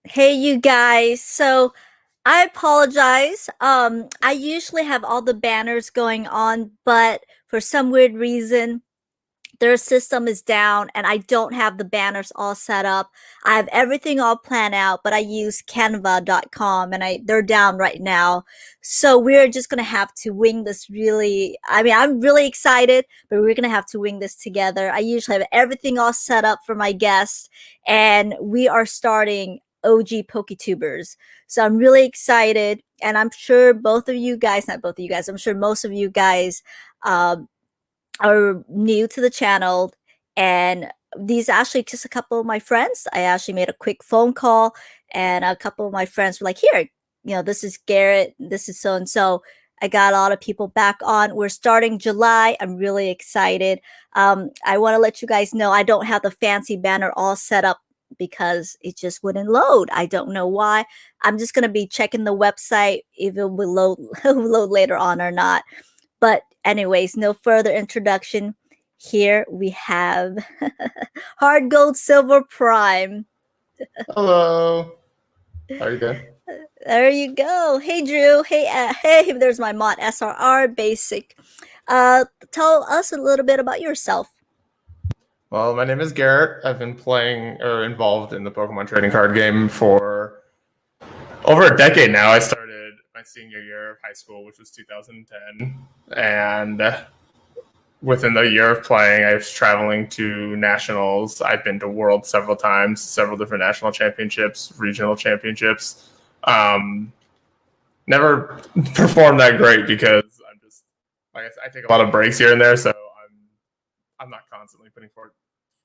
Hey, you guys. So I apologize. I usually have all the banners going on, but for some weird reason, their system is down and I don't have the banners all set up. I have everything all planned out, but I use canva.com and they're down right now. So we're just going to have to wing this really. I'm really excited, but we're going to have to wing this together. I usually have everything all set up for my guests and we are starting OG PokeTubers. So I'm really excited and I'm sure both of you guys, not both of you guys, I'm sure most of you guys are new to the channel, and these are actually just a couple of my friends. I actually made a quick phone call and a couple of my friends were like, here, this is Garrett, this is so and so. I got a lot of people back on. We're starting July. I'm really excited. I want to let you guys know I don't have the fancy banner all set up because it just wouldn't load. I don't know why. I'm just going to be checking the website if it will load later on or not. But anyways, no further introduction. Here we have Hard Gold Silver Prime. Hello. How are you doing? There you go. Hey Drew. Hey. There's my mod SRR Basic. Tell us a little bit about yourself. Well, my name is Garrett. I've been playing or involved in the Pokemon trading card game for over a decade now. I started my senior year of high school, which was 2010, and within the year of playing, I was traveling to nationals. I've been to Worlds several times, several different national championships, regional championships. Never performed that great because I'm just I take a lot of breaks here and there, so I'm not constantly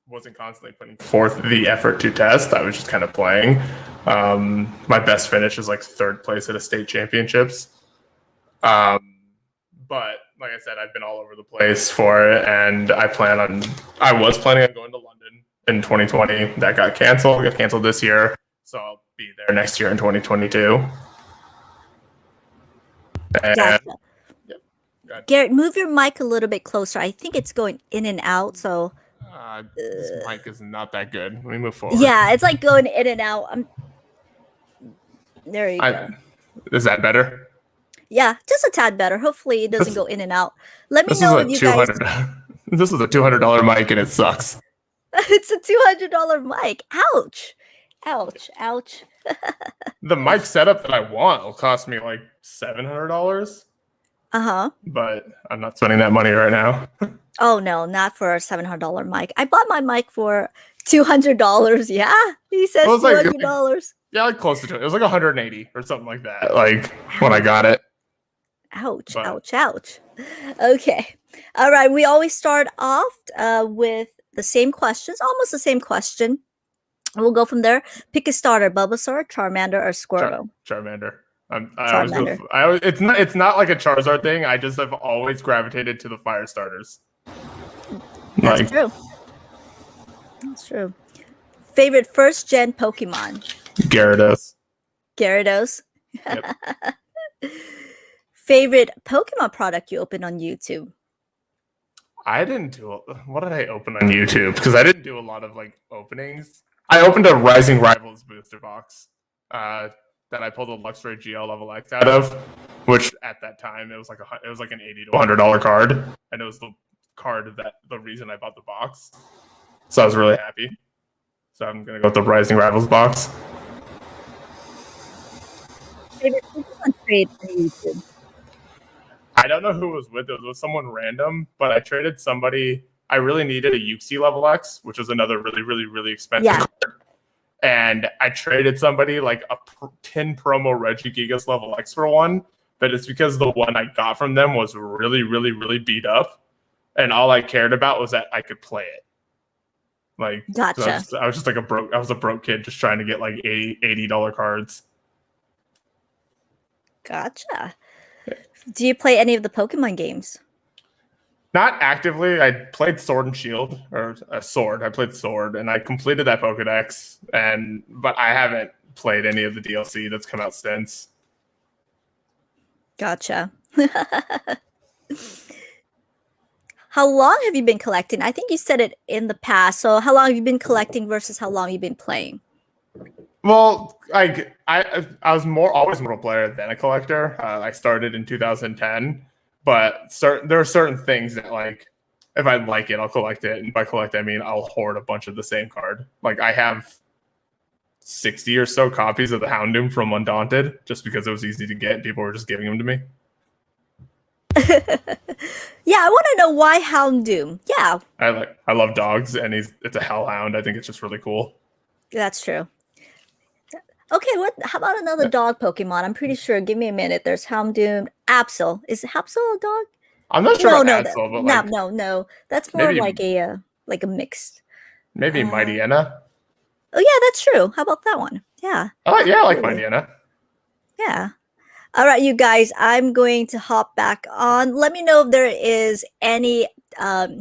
wasn't constantly putting forth the effort to test. I was just kind of playing. My best finish is like third place at a state championships. But like I said, I've been all over the place for it, and I was planning on going to London in 2020. That got canceled this year, so I'll be there next year in 2022. And Gotcha. Yep. Garrett, move your mic a little bit closer. I think it's going in and out. So this mic is not that good. Let me move forward. Yeah, it's like going in and out. There you go. Is that better? Yeah, just a tad better. Hopefully it doesn't go in and out. Let me know if you guys. This is a $200 mic and it sucks. It's a $200 mic. Ouch. Ouch. The mic setup that I want will cost me like $700. But I'm not spending that money right now. Oh no, not for a $700 mic. I bought my mic for $200. Yeah, he says $200. Yeah, like close to it. It was like 180 or something like that. Like when I got it. Ouch. Okay. All right. We always start off with the same questions, almost the same question. We'll go from there. Pick a starter: Bulbasaur, Charmander, or Squirtle. Charmander. Charmander. It's not like a Charizard thing. I just have always gravitated to the fire starters. That's true. That's true. Favorite first gen Pokemon? Gyarados. Yep. Favorite Pokemon product you opened on YouTube? What did I open on YouTube? Because I didn't do a lot of like openings. I opened a Rising Rivals booster box that I pulled a Luxray GL level X out of, which at that time it was like an $80 to $100 card, and it was the card the reason I bought the box. So I was really happy. So I'm gonna go with the Rising Rivals box. Favorite Pokemon trade on YouTube? I don't know who it was with. It was with someone random, but I traded somebody. I really needed a Uxie level X, which was another really, really, really expensive card. And I traded somebody like a 10 promo Regigigas level X for one, but it's because the one I got from them was really, really, really beat up. And all I cared about was that I could play it. Like, gotcha. I was just like a broke kid just trying to get like $80 cards. Gotcha. Do you play any of the Pokemon games? Not actively. I played Sword and Shield, or Sword. I played Sword, and I completed that Pokedex, but I haven't played any of the DLC that's come out since. Gotcha. How long have you been collecting? I think you said it in the past. So how long have you been collecting versus how long you've been playing? Well, like I was always more a player than a collector. I started in 2010, but there are certain things that like if I like it, I'll collect it, and by collect I mean I'll hoard a bunch of the same card. Like I have 60 or so copies of the Houndoom from Undaunted, just because it was easy to get. People were just giving them to me. Yeah, I want to know why Houndoom. Yeah, I love dogs, and it's a hellhound. I think it's just really cool. that's true. Okay, how about another dog Pokemon? I'm pretty sure. Give me a minute. There's Houndoom, Absol. Is Absol a dog? I'm not sure No, about no, Ansel, but no, like no, no. That's more maybe like a mixed. maybe Uh, Mightyena. oh yeah, that's true. How about that one? Yeah, I like absolutely. Mightyena. Yeah. All right, you guys, I'm going to hop back on. Let me know if there is any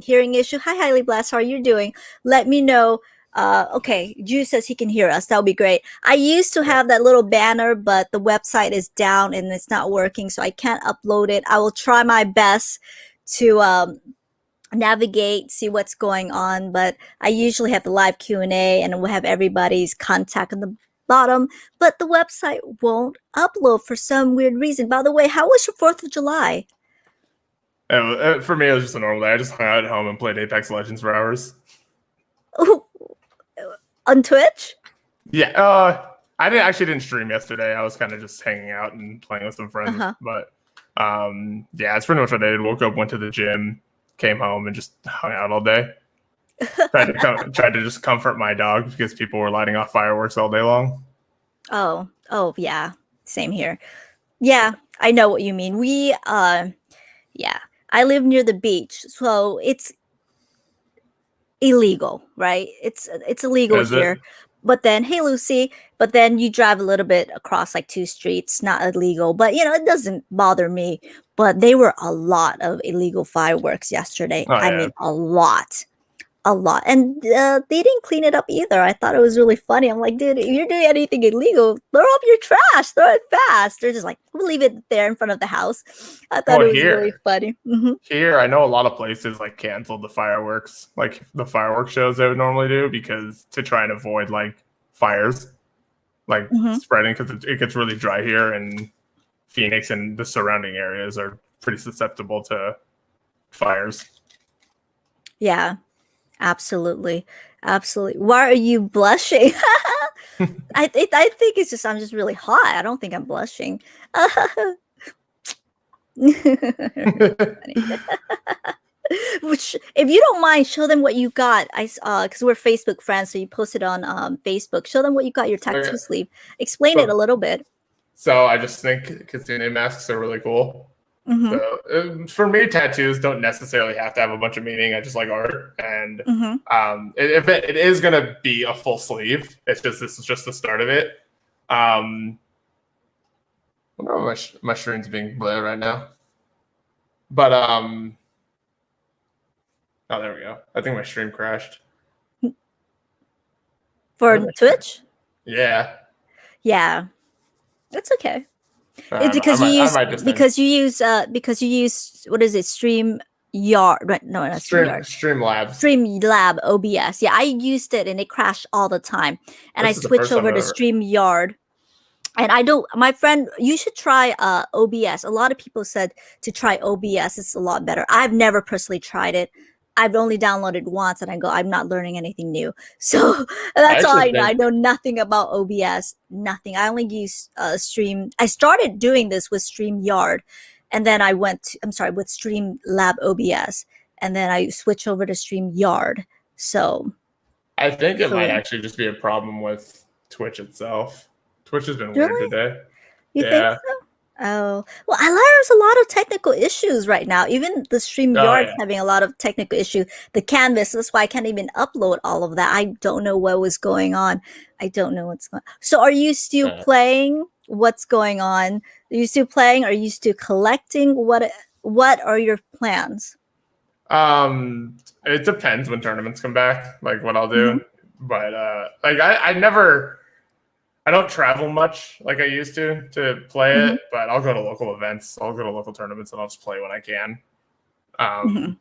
hearing issue. Hi, Highly Blessed. How are you doing? Let me know. Okay, Juice says he can hear us. That would be great. I used to have that little banner, but the website is down and it's not working, so I can't upload it. I will try my best to navigate, see what's going on, but I usually have the live Q&A and we'll have everybody's contact on the bottom, but the website won't upload for some weird reason. By the way, how was your 4th of July? For me, it was just a normal day. I just hung out at home and played Apex Legends for hours. Ooh, on Twitch? Yeah, I didn't stream yesterday. I was kind of just hanging out and playing with some friends. Uh-huh. But yeah, it's pretty much what I did. Woke up, went to the gym, came home, and just hung out all day. Tried to just comfort my dog because people were lighting off fireworks all day long. Oh, yeah. Same here. Yeah, I know what you mean. Yeah, I live near the beach, so it's illegal, right? It's illegal Is it? here. But then, hey Lucy, but then you drive a little bit across like 2 streets, not illegal, but it doesn't bother me. But they were a lot of illegal fireworks yesterday. Oh I yeah. mean, a lot, and they didn't clean it up either. I thought it was really funny. I'm like, dude, if you're doing anything illegal, throw up your trash, throw it fast. They're just like, we'll leave it there in front of the house. I thought Well, it was really funny. here, I know a lot of places like canceled the fireworks, like the fireworks shows they would normally do, because to try and avoid like fires, like Hmm. spreading, because it gets really dry here, and Phoenix and the surrounding areas are pretty susceptible to fires. Yeah. Absolutely. Absolutely. Why are you blushing? I think it's just I'm just really hot. I don't think I'm blushing. Which, if you don't mind, show them what you got. Because we're Facebook friends, so you posted on Facebook. Show them what you got your tattoo Okay. sleeve. Explain it a So, little bit. so I just think Kitsune masks are really cool. Mm-hmm. So for me, tattoos don't necessarily have to have a bunch of meaning. I just like art, and Mm-hmm. if it is gonna be a full sleeve, this is just the start of it. I wonder why my stream's being blurred right now. But oh, there we go. I think my stream crashed. For Twitch? Yeah. Yeah, that's okay. It's I might I might just end. because you use what is it? Stream Yard? Right? No, not Stream Yard. Stream Labs. Streamlab OBS. Yeah, I used it and it crashed all the time. And I This is the switched first time over I've to ever. StreamYard. And I don't, my friend, you should try OBS. A lot of people said to try OBS. It's a lot better. I've never personally tried it. I've only downloaded once and I go, I'm not learning anything new. So I that's all actually I know. I think know nothing about OBS, nothing. I only use Stream. I started doing this with StreamYard and then with Streamlab OBS. And then I switched over to StreamYard. So, it might so actually just be a problem with Twitch itself. Twitch has been weird really? today. You think Yeah. so? Oh, well, there's a lot of technical issues right now. Even the Oh StreamYard's yeah. having a lot of technical issue. The canvas, that's why I can't even upload all of that. I don't know what was going on. I don't know what's going on. So are you still playing? What's going on? Are you still playing? Are you still collecting? What are your plans? It depends when tournaments come back, like what I'll Hmm. do. But like I don't travel much like I used to play Hmm. it, but I'll go to local events. I'll go to local tournaments and I'll just play when I can. Hmm.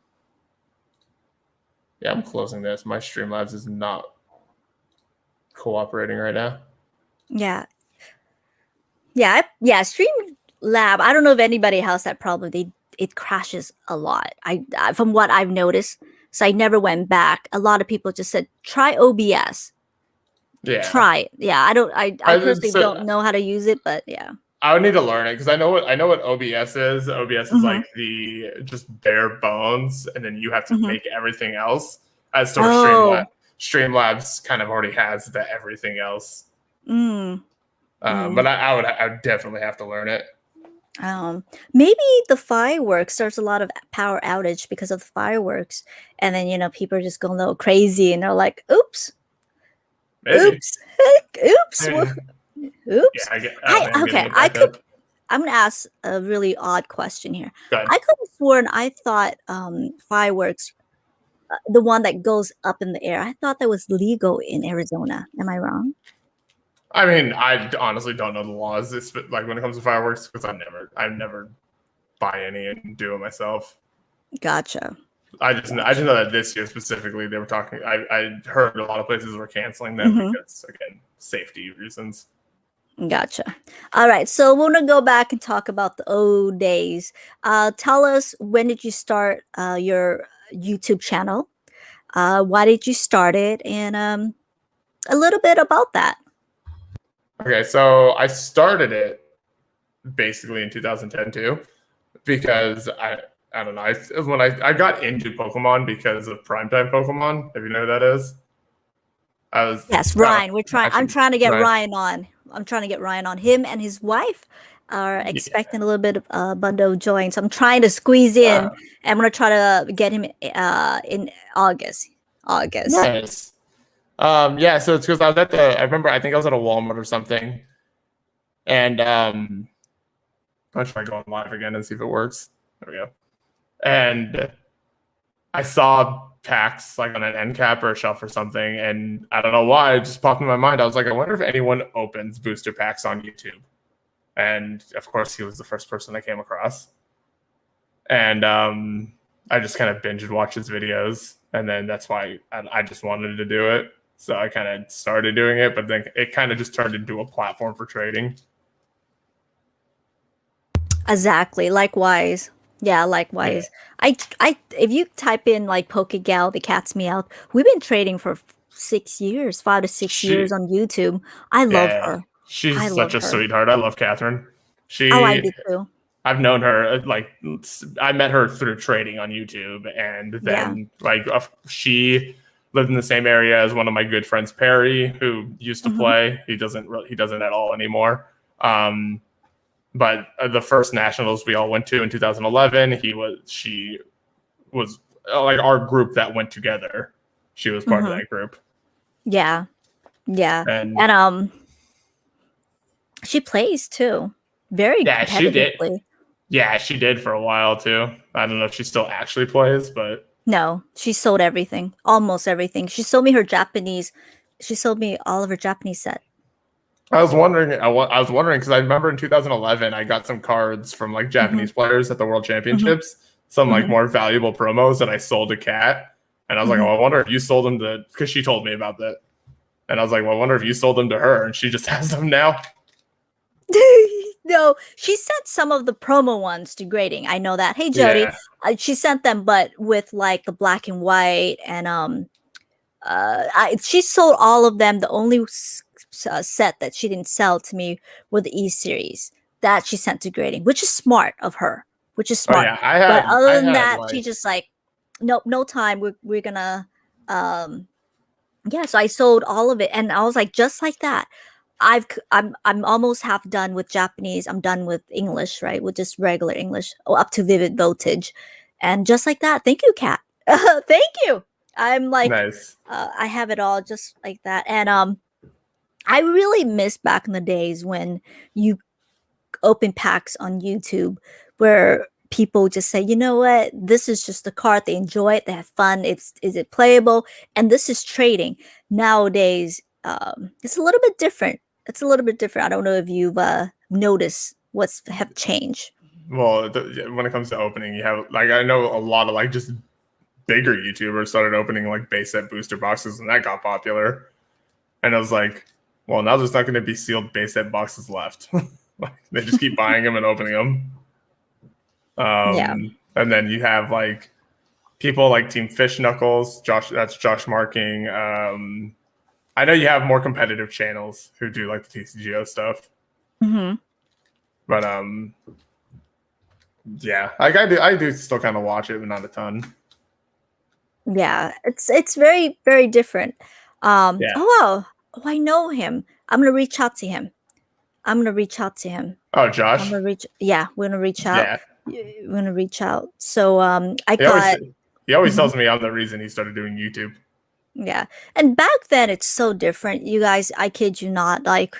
Yeah, I'm closing this. My Streamlabs is not cooperating right now. Yeah. Yeah, Streamlab. I don't know if anybody has that problem. It crashes a lot. From what I've noticed, so I never went back. A lot of people just said try OBS. Yeah. Try it. Yeah, I personally So don't know how to use it, but yeah. I would need to learn it because I know what OBS is. OBS is Mhm. like the just bare bones, and then you have to Mhm. make everything else. As sort of Oh. Streamlabs kind of already has the everything else. Mm. But Mm. I would definitely have to learn it. Maybe the fireworks. There's a lot of power outage because of the fireworks, and then people are just going a little crazy, and they're like, "Oops, Maybe. oops, oops, Yeah, oops." I don't think I'm getting Okay. it back up. I'm gonna ask a really odd question here. Good. I could have sworn I thought fireworks, the one that goes up in the air, I thought that was legal in Arizona. Am I wrong? I mean, I honestly don't know the laws. It's like when it comes to fireworks because I never buy any and do it myself. Gotcha. I just Gotcha. know that this year specifically they were talking. I heard a lot of places were canceling them Hmm. because again safety reasons. Gotcha. All right. So we're gonna go back and talk about the old days. Tell us, when did you start your YouTube channel? Why did you start it? And a little bit about that. Okay, so I started it basically in 2010 too because I don't know I got into Pokemon because of primetime Pokemon. If you know who that is, I was Yes, I don't Ryan. We're trying. I'm actually trying to get right. Ryan on. I'm trying to get Ryan on. Him and his wife are Yeah. expecting a little bit of bundle join. So I'm trying to squeeze in. I'm gonna try to get him in August. August. Nice. Yeah, so it's because I remember I think I was at a Walmart or something, and I'll try going live again and see if it works. There we go. And I saw packs like on an end cap or a shelf or something, and I don't know why it just popped in my mind. I was like, I wonder if anyone opens booster packs on YouTube. And of course, he was the first person I came across, and I just kind of binge watched his videos, and then that's why I just wanted to do it. So I kind of started doing it, but then it kind of just turned into a platform for trading. Exactly. Likewise. Yeah, Yeah, likewise. If you type in like PokeGal, the cat's meow, we've been trading for 6 years, 5 to 6 years she, on YouTube. I love yeah, her. I she's love such a her. sweetheart. I love Catherine. Oh, I She do too. I've known her like I met her through trading on YouTube, and Yeah. then like she lived in the same area as one of my good friends, Perry, who used to Hmm. play. He doesn't at all anymore. Um, but the first nationals we all went to in 2011, she was like our group that went together. She was part of Hmm. that group, Yeah. Yeah. and And she plays too. Very yeah, she did. competitively. Yeah, she did for a while too. I don't know if she still actually plays, but No, she sold everything. Almost everything. She sold me all of her Japanese set. I was wondering. I was wondering because I remember in 2011 I got some cards from like Hmm. Japanese players at the World Hmm. Championships, some like Hmm. more valuable promos that I sold to Kat, and I was like, Hmm. oh, I wonder if you sold them to because she told me about that, and I was like, well, I wonder if you sold them to her, and she just has them now. No, she sent some of the promo ones to grading. I know that. Hey, Jody, Yeah. she sent them, but with like the black and white, and she sold all of them. The only set that she didn't sell to me were the E series that she sent to grading, which is smart of her. Which is Oh smart. yeah, But other I than had that, she like just like, nope, no time. We're gonna yeah. So I sold all of it, and I was like, just like that. I'm almost half done with Japanese. I'm done with English, right? With just regular English, up to vivid voltage, and just like that. Thank you, Kat. Thank you. I'm like, nice. I have it all just like that, and I really miss back in the days when you open packs on YouTube where people just say, you know what, this is just a card. They enjoy it, they have fun. Is it playable? And this is trading. Nowadays, it's a little bit different. It's a little bit different. I don't know if you've noticed what's have changed. Well, when it comes to opening, you have like I know a lot of like just bigger YouTubers started opening like base set booster boxes, and that got popular. And I was like, Well, now there's not going to be sealed base set boxes left. Like, they just keep buying them and opening them. Yeah. And then you have like people like Team Fish Knuckles, that's Josh Marking. I know you have more competitive channels who do like the TCGO stuff. Mm-hmm. But yeah, like I do still kind of watch it, but not a ton. Yeah, it's very, very different. Yeah. Oh wow, oh, I know him. I'm gonna reach out to him. I'm gonna reach out to him. Oh, I'm Josh. gonna reach. Yeah, we're gonna reach out. Yeah. We're gonna reach out. So I He always got. he always Mhm. tells me I'm the reason he started doing YouTube. Yeah. And back then it's so different. You guys, I kid you not, like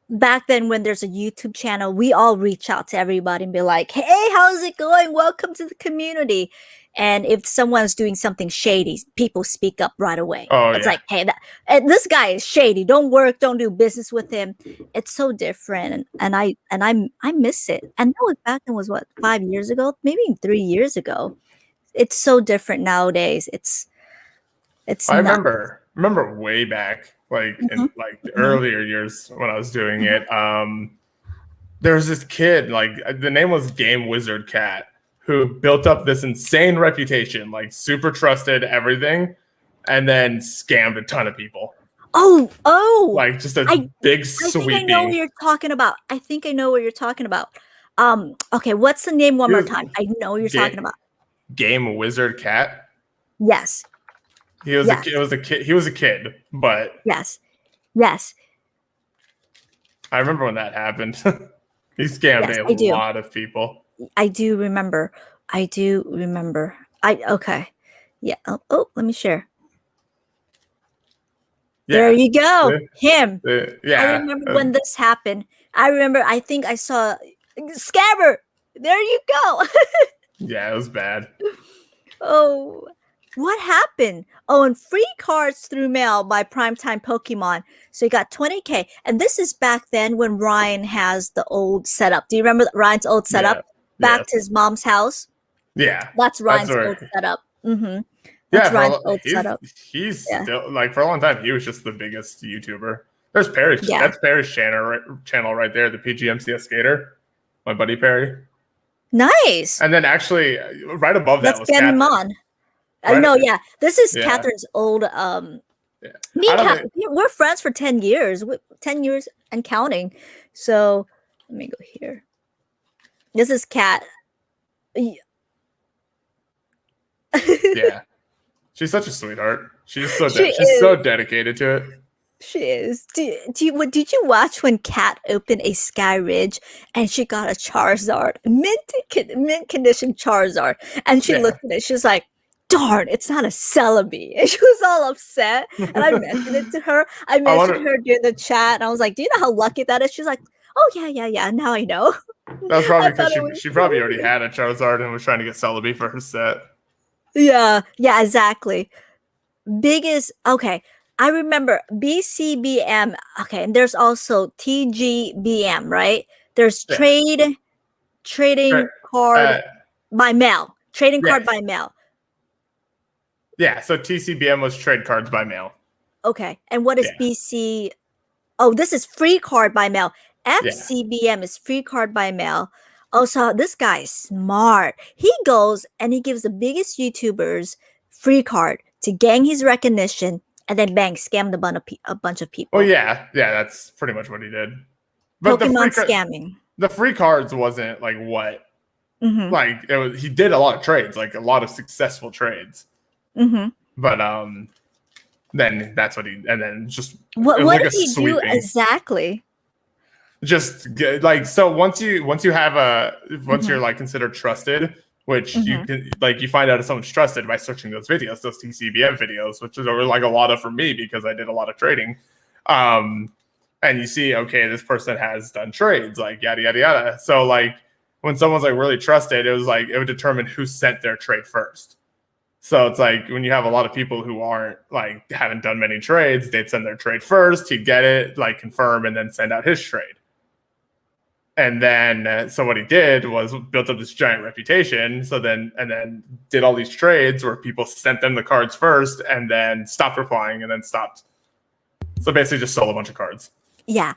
back then when there's a YouTube channel, we all reach out to everybody and be like, "Hey, how's it going? Welcome to the community." And if someone's doing something shady, people speak up right away. Oh It's yeah. like, "Hey, and this guy is shady. Don't do business with him." It's so different, and I miss it. And that was back then was what 5 years ago, maybe 3 years ago. It's so different nowadays. It's I not. remember way back, like in Mhm, like the mhm, earlier years when I was doing mhm. it. There was this kid, like the name was Game Wizard Cat, who built up this insane reputation, like super trusted everything, and then scammed a ton of people. Oh, Like just a I big I think I know what sweeping. you're talking about. I think I know what you're talking about. Okay, what's the name one He more was time? I know what you're talking about. Game Wizard Cat. Yes, He was a yes, kid. It was a kid. He was a kid, but yes, yes, I remember when that happened. He scammed yes, a I do. lot of people. I do remember. I do remember. I okay. Yeah. Oh, let me share. There Yeah, you go. yeah, Him. I yeah. remember when this happened. I remember I think I saw Scabber. There you go. Yeah, it was bad. Oh, what happened? Oh, and free cards through mail by Primetime Pokemon. So you got 20K. And this is back then when Ryan has the old setup. Do you remember Ryan's old Yeah, setup? yeah, Back to his mom's house? yeah. That's That's Ryan's old where. setup. Mm-hmm. That's Yeah, for a, Ryan's old he's setup. he's Yeah. still like for a long time he was just the biggest YouTuber. There's Parrish. Yeah. That's Parrish channel right there. The PGMCS skater, my buddy Perry. Nice. And then actually, right above that Let's was get him Catherine. on. I Right. know, yeah. This is Yeah. Catherine's old Yeah. me I and don't Kat, think. we're friends for 10 years. 10 years and counting. So let me go here. This is Kat. Yeah. She's such a sweetheart. She She's so is. dedicated to it. She is. Did you watch when Kat opened a Sky Ridge and she got a Charizard, mint condition Charizard, and she Yeah. looked at it. She was like, "Darn, it's not a Celebi," and she was all upset. And I mentioned it to her. I I mentioned wonder. her during the chat, and I was like, "Do you know how lucky that is?" She's like, "Oh yeah. Now I know." That's I probably thought because it was she probably already crazy. had a Charizard and was trying to get Celebi for her set. Yeah, exactly. Biggest okay. I remember BCBM. Okay, and there's also TGBM, right? There's Yeah. Right. trading card Uh, by mail. Trading card yes. by mail. Yeah. So TCBM was trade cards by mail. Okay. And what is Yeah. BC? Oh, this is free card by mail. Yeah. FCBM is free card by mail. Oh, so this guy is smart. He goes and he gives the biggest YouTubers free card to gang his recognition and then bang, scam a bunch of Well, people. yeah. Yeah. That's pretty much what he did. But Pokemon scamming. the free cards wasn't like what Mm-hmm. like it was. He did a lot of trades, like a lot of successful trades. Mm-hmm. But then that's what he and then just it was What like did a he do sweeping. exactly? Just like so once you have once Mm-hmm. you're like considered trusted, which you Mm-hmm. can like you find out if someone's trusted by searching those videos, those TCBM videos, which is like a lot of for me because I did a lot of trading. And you see, okay, this person has done trades, like yada yada yada. So like when someone's like really trusted, it was like it would determine who sent their trade first. So it's like when you have a lot of people who aren't like haven't done many trades, they'd send their trade first, he'd get it, like confirm, and then send out his trade. And then so what he did was built up this giant reputation. So then did all these trades where people sent them the cards first and then stopped replying and then stopped So basically, just sold a bunch of cards. Yeah,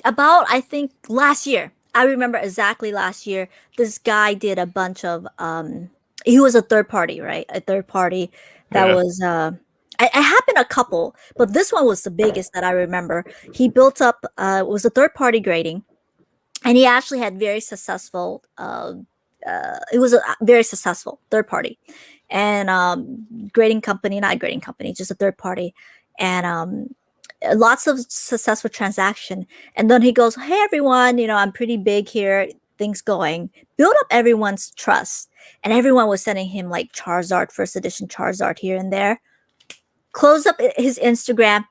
about I think last year. I remember exactly last year. This guy did a bunch of he was a third party, right? A third party that Yeah. was I happened a couple, but this one was the biggest that I remember. He built up was a third party grading, and he actually had very successful it was a very successful third party and grading company, not a grading company, just a third party, and lots of successful transaction. And then he goes, hey everyone, I'm pretty big here, things going, build up everyone's trust. And everyone was sending him like Charizard, first edition Charizard here and there. Close up his Instagram,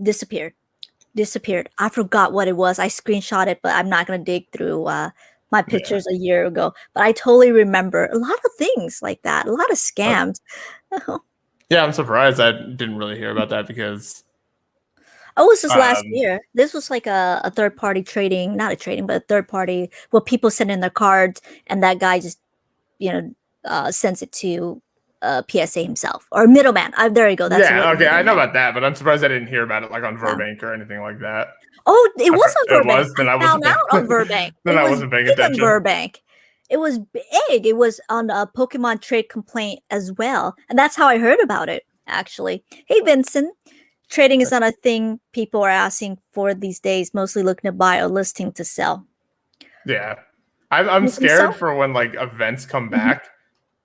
disappeared. I forgot what it was. I screenshot it, but I'm not gonna dig through my Yeah. pictures a year ago. But I totally remember a lot of things like that, a lot of scams. Yeah, I'm surprised I didn't really hear about that because Oh, this was last um, year. This was like a third party trading, not a trading, but a third party where people send in their cards and that guy just, sends it to PSA himself or middleman. There you go. That's the yeah, word, okay, I know middleman. about that, but I'm surprised I didn't hear about it like on Yeah. Verbank or anything like that. Oh, it was on It Burbank. was. I Then I found wasn't paying. out on Burbank. Then It I was wasn't paying big on attention. Burbank. It was big. It was on a Pokemon trade complaint as well. And that's how I heard about it, actually. Hey, Vincent. Trading is not a thing people are asking for these days, mostly looking to buy or listing to sell. Yeah, I'm You think scared so? for when like events come Hmm. back,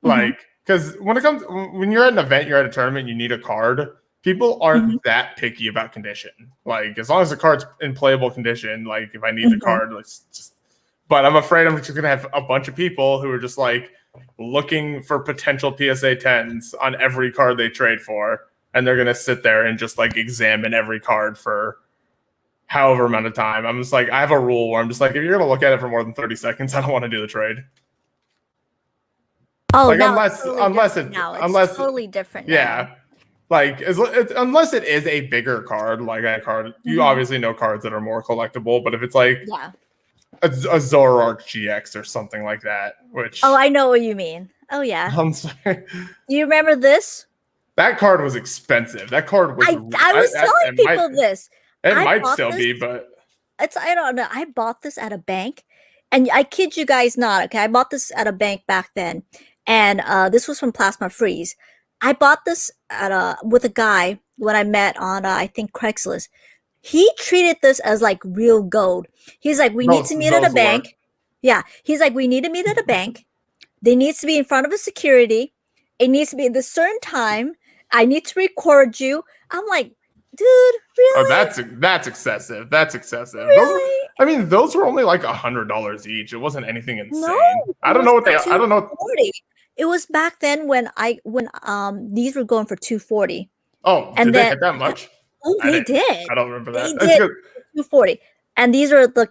Hmm. like because when you're at an event, you're at a tournament, you need a card. People Hmm. aren't that picky about condition. Like as long as the card's in playable condition, like if I need the Hmm. card, let's just. But I'm afraid I'm just gonna have a bunch of people who are just like looking for potential PSA 10s on every card they trade for, and they're gonna sit there and just like examine every card for however amount of time. I'm just like, I have a rule where I'm just like, if you're gonna look at it for more than 30 seconds, I don't want to do the trade. Oh, Like now it's totally different now. It's unless totally different now. yeah, like unless it is a bigger card, like a card, you Hmm. obviously know cards that are more collectible. But if it's like Yeah. a Zoroark GX or something like that, Oh, which I know what you mean. Oh, yeah. I'm sorry, You remember this? that card was expensive. That card was I was telling people this. it I might bought still this. be, but I don't know. I bought this at a bank, and I kid you guys not. Okay, I bought this at a bank back then, and this was from Plasma Freeze. I bought this at a with a guy when I met on I think Craigslist. He treated this as like real gold. He's like, we need to meet at a those were. bank. Yeah, he's like, we need to meet at a bank. They needs to be in front of a security. It needs to be at a certain time. I need to record you. I'm like, dude, Oh, really? that's excessive. That's excessive. Really? I mean, those were only like $100 each. It wasn't anything No, insane. it I don't was know what for they. I don't know. 240. It was back then when these were going for 240. Oh, And did they then hit that much? oh, I they didn't. did. I don't remember They that. That's did good. 240. And these are the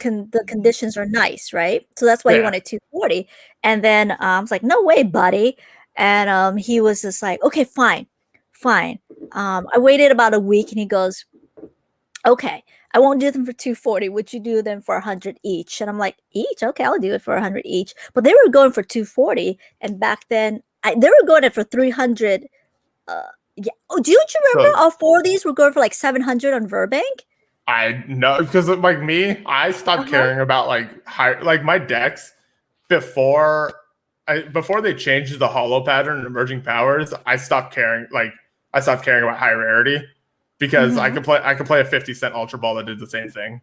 conditions are nice, right? So that's why he Yeah. wanted 240. And then I was like, no way, buddy. And he was just like, okay, fine, fine. I waited about a week and he goes, okay, I won't do them for 240. Would you do them for 100 each? And I'm like, each? Okay, I'll do it for 100 each. But they were going for 240. And back then, they were going it for 300. Uh, yeah. Oh, do you remember So all four of these were going for like 700 on Verbank? I know because like me, I Uh stopped huh. caring about like high like my decks before before they changed the hollow pattern and emerging powers. I stopped caring about high rarity because Mm-hmm. I could play a 50 cent ultra ball that did the same thing.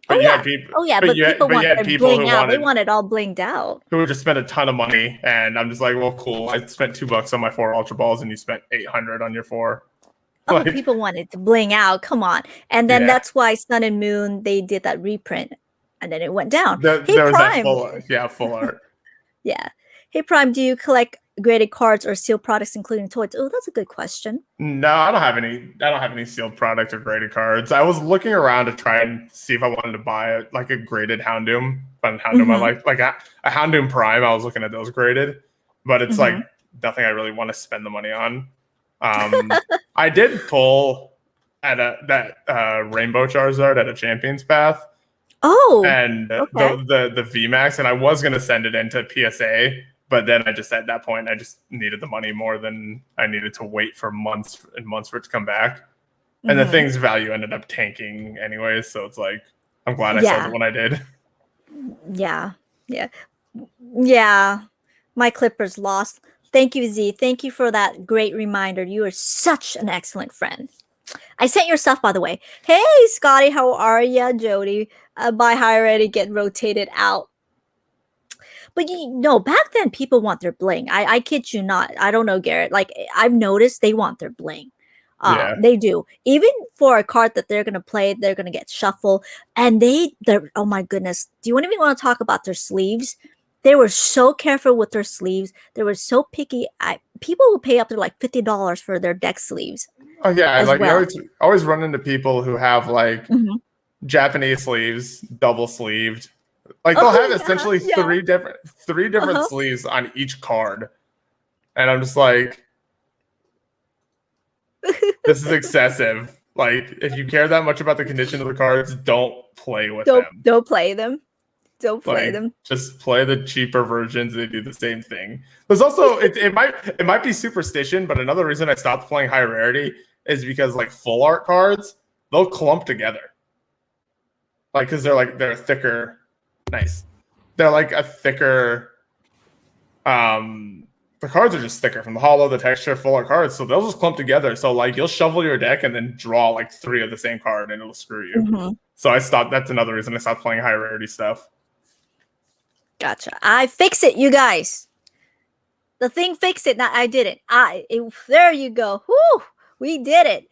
But Oh you had yeah. people, Oh yeah. But people but you want had their people bling out. They want it all blinged out. who would just spend a ton of money, and I'm just like, well, cool. I spent $2 on my 4 ultra balls, and you spent 800 on your four. Oh, Like, people wanted to bling out. Come on. And then yeah, that's why Sun and Moon they did that reprint, and then it went down. Hey there was that Prime. full art. Yeah. Hey Prime. Do you collect graded cards or sealed products, including toys? Oh, that's a good question. No, I don't have any. I don't have any sealed product or graded cards. I was looking around to try and see if I wanted to buy like a graded Houndoom. But Houndoom, I Mm-hmm. like a Houndoom Prime. I was looking at those graded, but it's like Mm-hmm. nothing I really want to spend the money on. I did pull at that Rainbow Charizard at a Champions Path, Oh, and okay. the VMAX, and I was gonna send it into PSA, but then I just at that point I just needed the money more than I needed to wait for months and months for it to come back. And the Mhm. thing's value ended up tanking anyways, so it's like I'm glad I sold Yeah. it when I did. Yeah. Yeah. Yeah. My Clippers lost. Thank you, Z. Thank you for that great reminder. You are such an excellent friend. I sent your stuff, by the way. Hey, Scotty, how are ya? Jody, by Rarity get rotated out. But you know, back then people want their bling. I kid you not. I don't know, Garrett. Like I've noticed they want their bling. Yeah. They do. Even for a card that they're gonna play, they're gonna get shuffled. And they're oh my goodness. Do you even want to talk about their sleeves? They were so careful with their sleeves. They were so picky. People will pay up to like $50 for their deck sleeves Oh yeah, as like you well. always run into people who have like Mhm. Japanese sleeves, double sleeved. Like they'll Oh have yeah, essentially yeah. three different Uh-huh. sleeves on each card. And I'm just like, this is excessive. Like, if you care that much about the condition of the cards, don't play with them. Don't play them. Don't play Like, them. just play the cheaper versions. They do the same thing. There's also it might be superstition, but another reason I stopped playing high rarity is because like full art cards, they'll clump together. Like, because they're thicker. Nice. They're like a thicker. The cards are just thicker from the hollow, the texture, full art cards, so they'll just clump together. So like you'll shovel your deck and then draw like 3 of the same card, and it'll screw you. Mhm. So I stopped. That's another reason I stopped playing high rarity stuff. Gotcha. I fix it, you guys. The thing fixed it. Not I didn't. There you go. Whoo! We did it.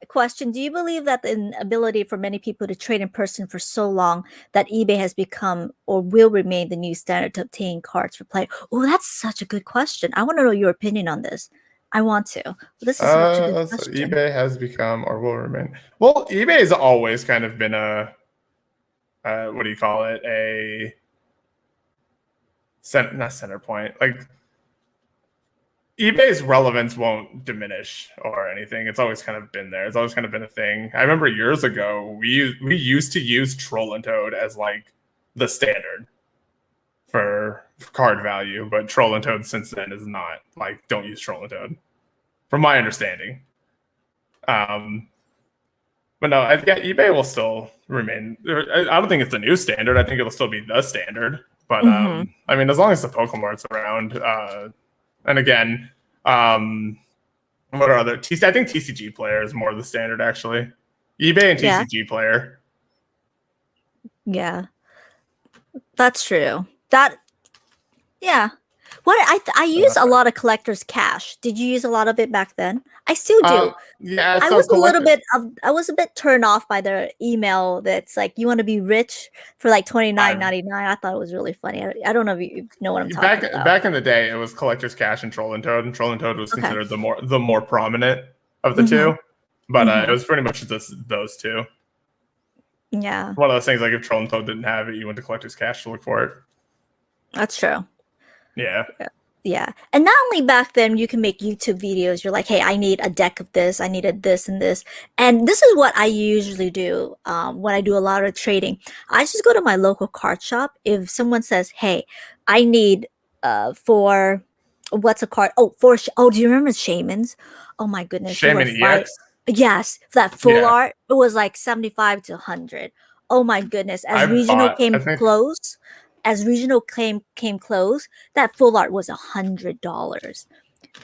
Question: do you believe that the inability for many people to trade in person for so long that eBay has become or will remain the new standard to obtain cards for play? Oh, that's such a good question. I want to know your opinion on this. I want to. This is such a good So question. eBay has become or will remain. Well, eBay has always kind of been a what do you call it? Not center point. Like eBay's relevance won't diminish or anything. It's always kind of been there. It's always kind of been a thing. I remember years ago we used to use Troll and Toad as like the standard for card value, but Troll and Toad since then is not. Like, don't use Troll and Toad, from my understanding. But no, yeah, eBay will still remain. I don't think it's the new standard. I think it'll still be the standard. But Mm-hmm. I mean, as long as the Pokemon's around, and again, what are other? I think TCG player is more the standard actually. eBay and Yeah. TCG player. Yeah. That's true. That yeah. What I use a lot of collector's cash. Did you use a lot of it back then? I still do. Yeah, I so was a little bit I was a bit turned off by the email that's like you want to be rich for like $29.99. I thought it was really funny. I don't know if you know what I'm talking about. back in the day, it was Collector's Cash and Troll and Troll and Toad was Okay. considered the more prominent of the Mm-hmm. two, but Mm-hmm. it was pretty much just those two. Yeah, One of those things like if Troll and Toad didn't have it, you went to Collector's Cash to look for it. that's true. Yeah. Yeah. And not only back then, you can make YouTube videos. You're like, hey, I need a deck of this. I needed this and this. And this is what I usually do when I do a lot of trading. I just go to my local card shop. If someone says, hey, I need for what's a card? Oh, do you remember Shamans? Oh my goodness. They were Shaman EX. Yes, for that full art, it was like 75 to 100. Oh my goodness. As regional came close, that full art was $100.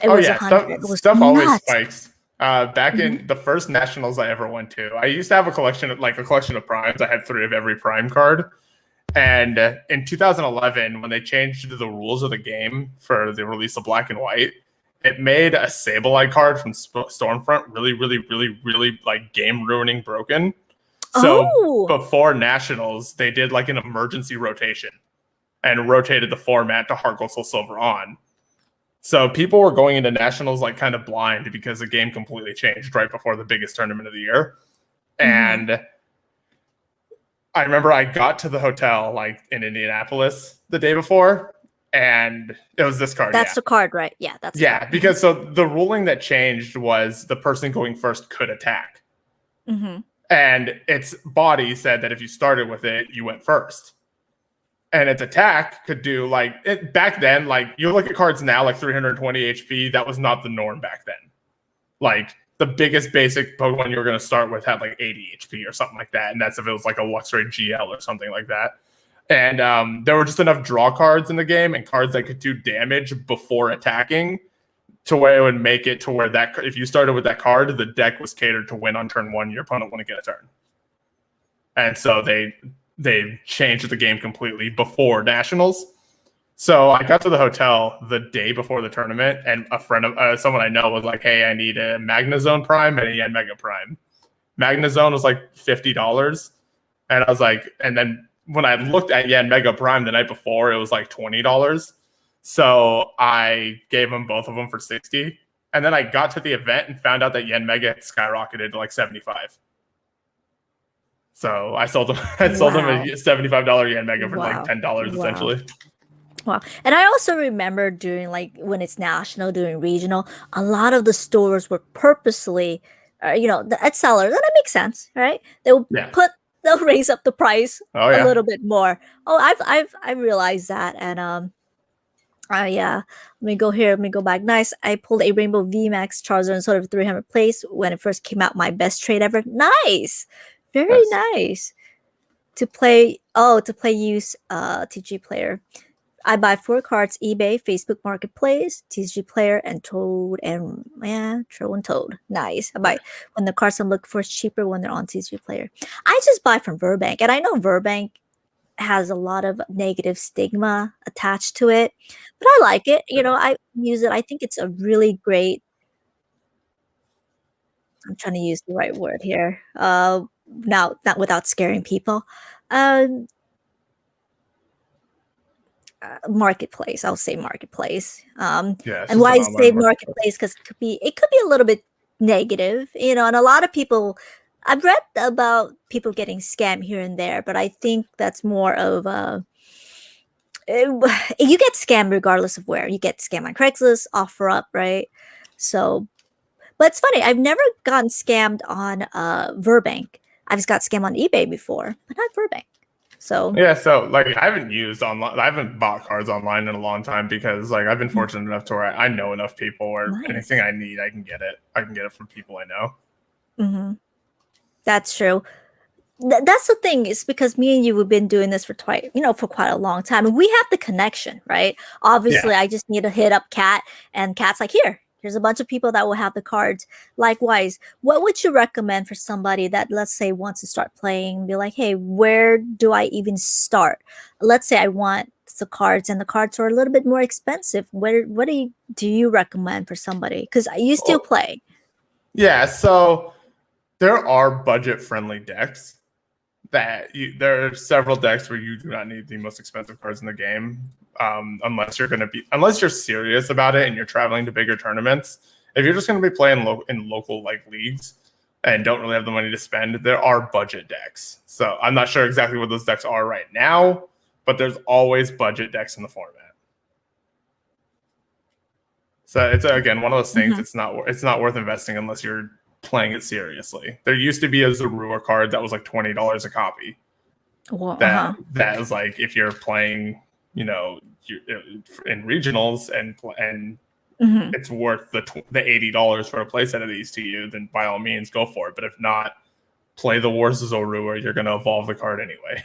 It was Yeah, 100. It was stuff always nuts. spikes. Back Mhm. in the first nationals I ever went to, I used to have a collection of primes. I had 3 of every prime card. And in 2011, when they changed the rules of the game for the release of Black and White, it made a Sableye card from Stormfront really, really, really, really like game ruining broken. So Oh, before nationals, they did like an emergency rotation and rotated the format to Heart Gold Soul Silver on. So people were going into nationals like kind of blind because the game completely changed right before the biggest tournament of the year. And I remember I got to the hotel like in Indianapolis the day before, and it was this card. that's the card, right? Yeah, that's the card. Because so the ruling that changed was the person going first could attack. And its body said that if you started with it, you went first. And its attack could do like it back then, like you look at cards now like 320 HP, that was not the norm back then. Like the biggest basic Pokemon you were going to start with had like 80 HP or something like that, and that's if it was like a Luxray GL or something like that. And there were just enough draw cards in the game and cards that could do damage before attacking to where it would make it to where that if you started with that card, the deck was catered to win on turn one. Your opponent wouldn't get a turn, and so they changed the game completely before Nationals. So I got to the hotel the day before the tournament, and a friend of someone I know was like, "Hey, I need a Magnezone Prime and a Yen Mega Prime." Magnezone was like $50, and I was like, and then when I looked at Yen Mega Prime the night before, it was like $20. So I gave them both of them for $60, and then I got to the event and found out that Yen Mega had skyrocketed to like $75. So I sold them. I sold them a $75 Yen Mega for like $10 essentially. Wow. And I also remember during like when it's national, during regional, a lot of the stores were purposely, at sellers, and that makes sense, right? They'll raise up the price a little bit more. Oh, I've realized that, and yeah. Let me go here. Let me go back. Nice. I pulled a Rainbow VMAX Charizard in sort of 300 place when it first came out. My best trade ever. Nice. Very nice. To play use TG Player. I buy 4 cards, eBay, Facebook Marketplace, TCG Player, and Toad, and Troll and Toad. Nice. I buy when the cards I'm looking for is cheaper when they're on TCG Player. I just buy from Verbank, and I know Verbank has a lot of negative stigma attached to it, but I like it. I use it. I think it's a really great. I'm trying to use the right word here. Now, not without scaring people. Marketplace. I'll say marketplace. And why I say marketplace because it could be a little bit negative, and a lot of people. I've read about people getting scammed here and there, but I think that's more of you get scammed regardless of where. You get scammed on Craigslist, OfferUp, right? So, but it's funny. I've never gotten scammed on Verbank. I've just got scammed on eBay before, but not Verbank. So like I haven't used online. I haven't bought cards online in a long time because like I've been fortunate enough to where I know enough people where anything I need, I can get it. I can get it from people I know. Mm-hmm. That's true. That's the thing. Is because me and you have been doing this for quite a long time, and we have the connection, right? Obviously, I just need to hit up Kat, and Kat's like, here's a bunch of people that will have the cards. Likewise, what would you recommend for somebody that, let's say, wants to start playing? Be like, hey, where do I even start? Let's say I want the cards, and the cards are a little bit more expensive. What do you recommend for somebody? Because you still play. Yeah, so there are budget-friendly decks. There are several decks where you do not need the most expensive cards in the game, unless you're serious about it and you're traveling to bigger tournaments. If you're just going to be playing in local like leagues and don't really have the money to spend, there are budget decks. So I'm not sure exactly what those decks are right now, but there's always budget decks in the format. So it's again one of those things. Mm-hmm. It's not worth investing unless you're playing it seriously. There used to be a Zorua card that was like $20 a copy. Well, that was like if you're playing, in regionals and mm-hmm. it's worth the $80 for a playset of these to you, then by all means go for it. But if not, play the Wars of Zorua. You're going to evolve the card anyway.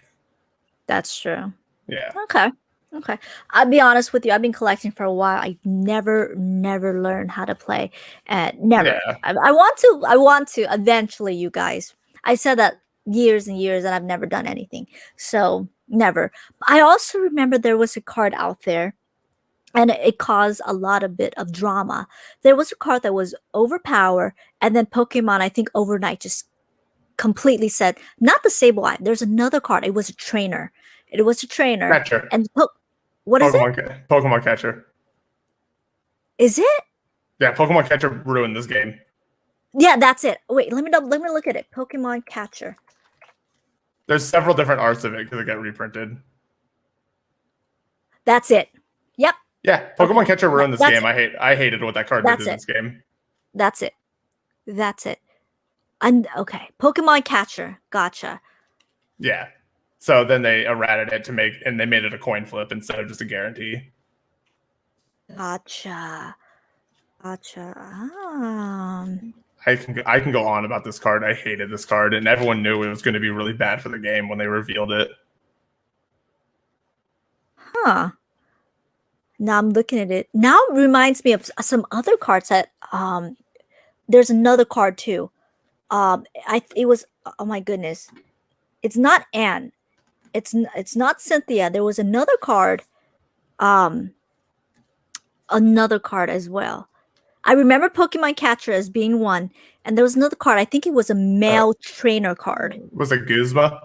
That's true. Yeah. Okay. I'll be honest with you. I've been collecting for a while. I never learned how to play. Never. Yeah. I want to eventually, you guys. I said that years and years, and I've never done anything. So never. I also remember there was a card out there, and it caused a bit of drama. There was a card that was overpowered, and then Pokemon, I think overnight, just completely said, not the Sableye. There's another card. It was a trainer. Catcher. And what is it? Pokemon Catcher. Is it? Yeah, Pokemon Catcher ruined this game. Yeah, that's it. Wait, let me look at it. Pokemon Catcher. There's several different arts of it because it got reprinted. That's it. Yep. Yeah, Pokemon Catcher ruined this game. I hated what that card did in this game. That's it. And okay, Pokemon Catcher. Gotcha. Yeah. So then they errated it and they made it a coin flip instead of just a guarantee. Gotcha. I can go on about this card. I hated this card, and everyone knew it was going to be really bad for the game when they revealed it. Huh. Now I'm looking at it. Now it reminds me of some other cards that there's another card too. It was, oh my goodness. It's not Anne. It's not Cynthia. There was another card as well. I remember Pokemon Catcher as being one, and there was another card. I think it was a male trainer card. Was it Guzma?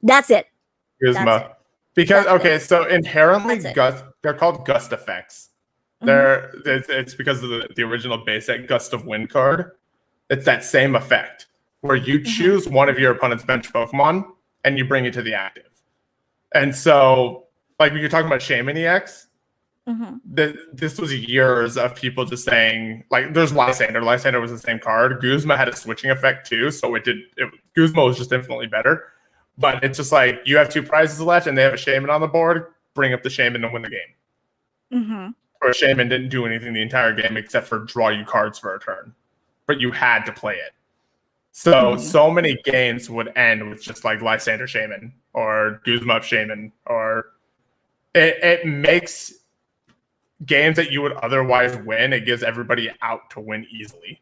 That's it. Guzma. Because so inherently they're called gust effects. It's because of the original base set Gust of Wind card. It's that same effect where you choose one of your opponent's bench Pokemon and you bring it to the active. And so, like when you're talking about Shaman EX, this was years of people just saying, like, there's Lysander. Lysander was the same card. Guzma had a switching effect too, so Guzma was just infinitely better. But it's just like, you have 2 prizes left and they have a Shaman on the board, bring up the Shaman and win the game. Or Shaman didn't do anything the entire game except for draw you cards for a turn. But you had to play it. So many games would end with just like Lysander Shaman or Guzma Shaman, or it makes games that you would otherwise win, it gives everybody out to win easily.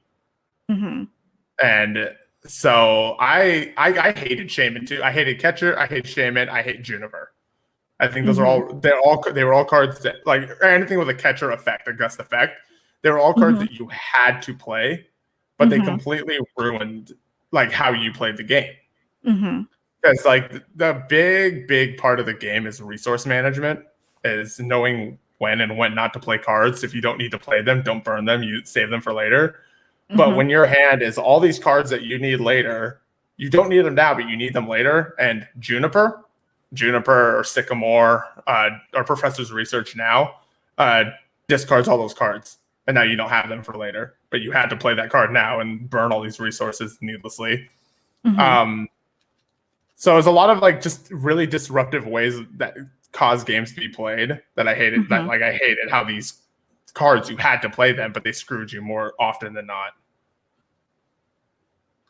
And so I hated Shaman too. I hated Catcher, I hate Shaman, I hate Juniper. I think those are they were all cards that, like, anything with a catcher effect, a gust effect, they were all cards that you had to play, but they completely ruined like how you played the game. Because like the big part of the game is resource management, is knowing when and when not to play cards. If you don't need to play them, don't burn them, you save them for later. But when your hand is all these cards that you need later, you don't need them now, but you need them later. And Juniper or Sycamore or Professor's Research now discards all those cards. And now you don't have them for later. But you had to play that card now and burn all these resources needlessly. So there's a lot of like just really disruptive ways that cause games to be played that I hated. That like I hated how these cards, you had to play them, but they screwed you more often than not.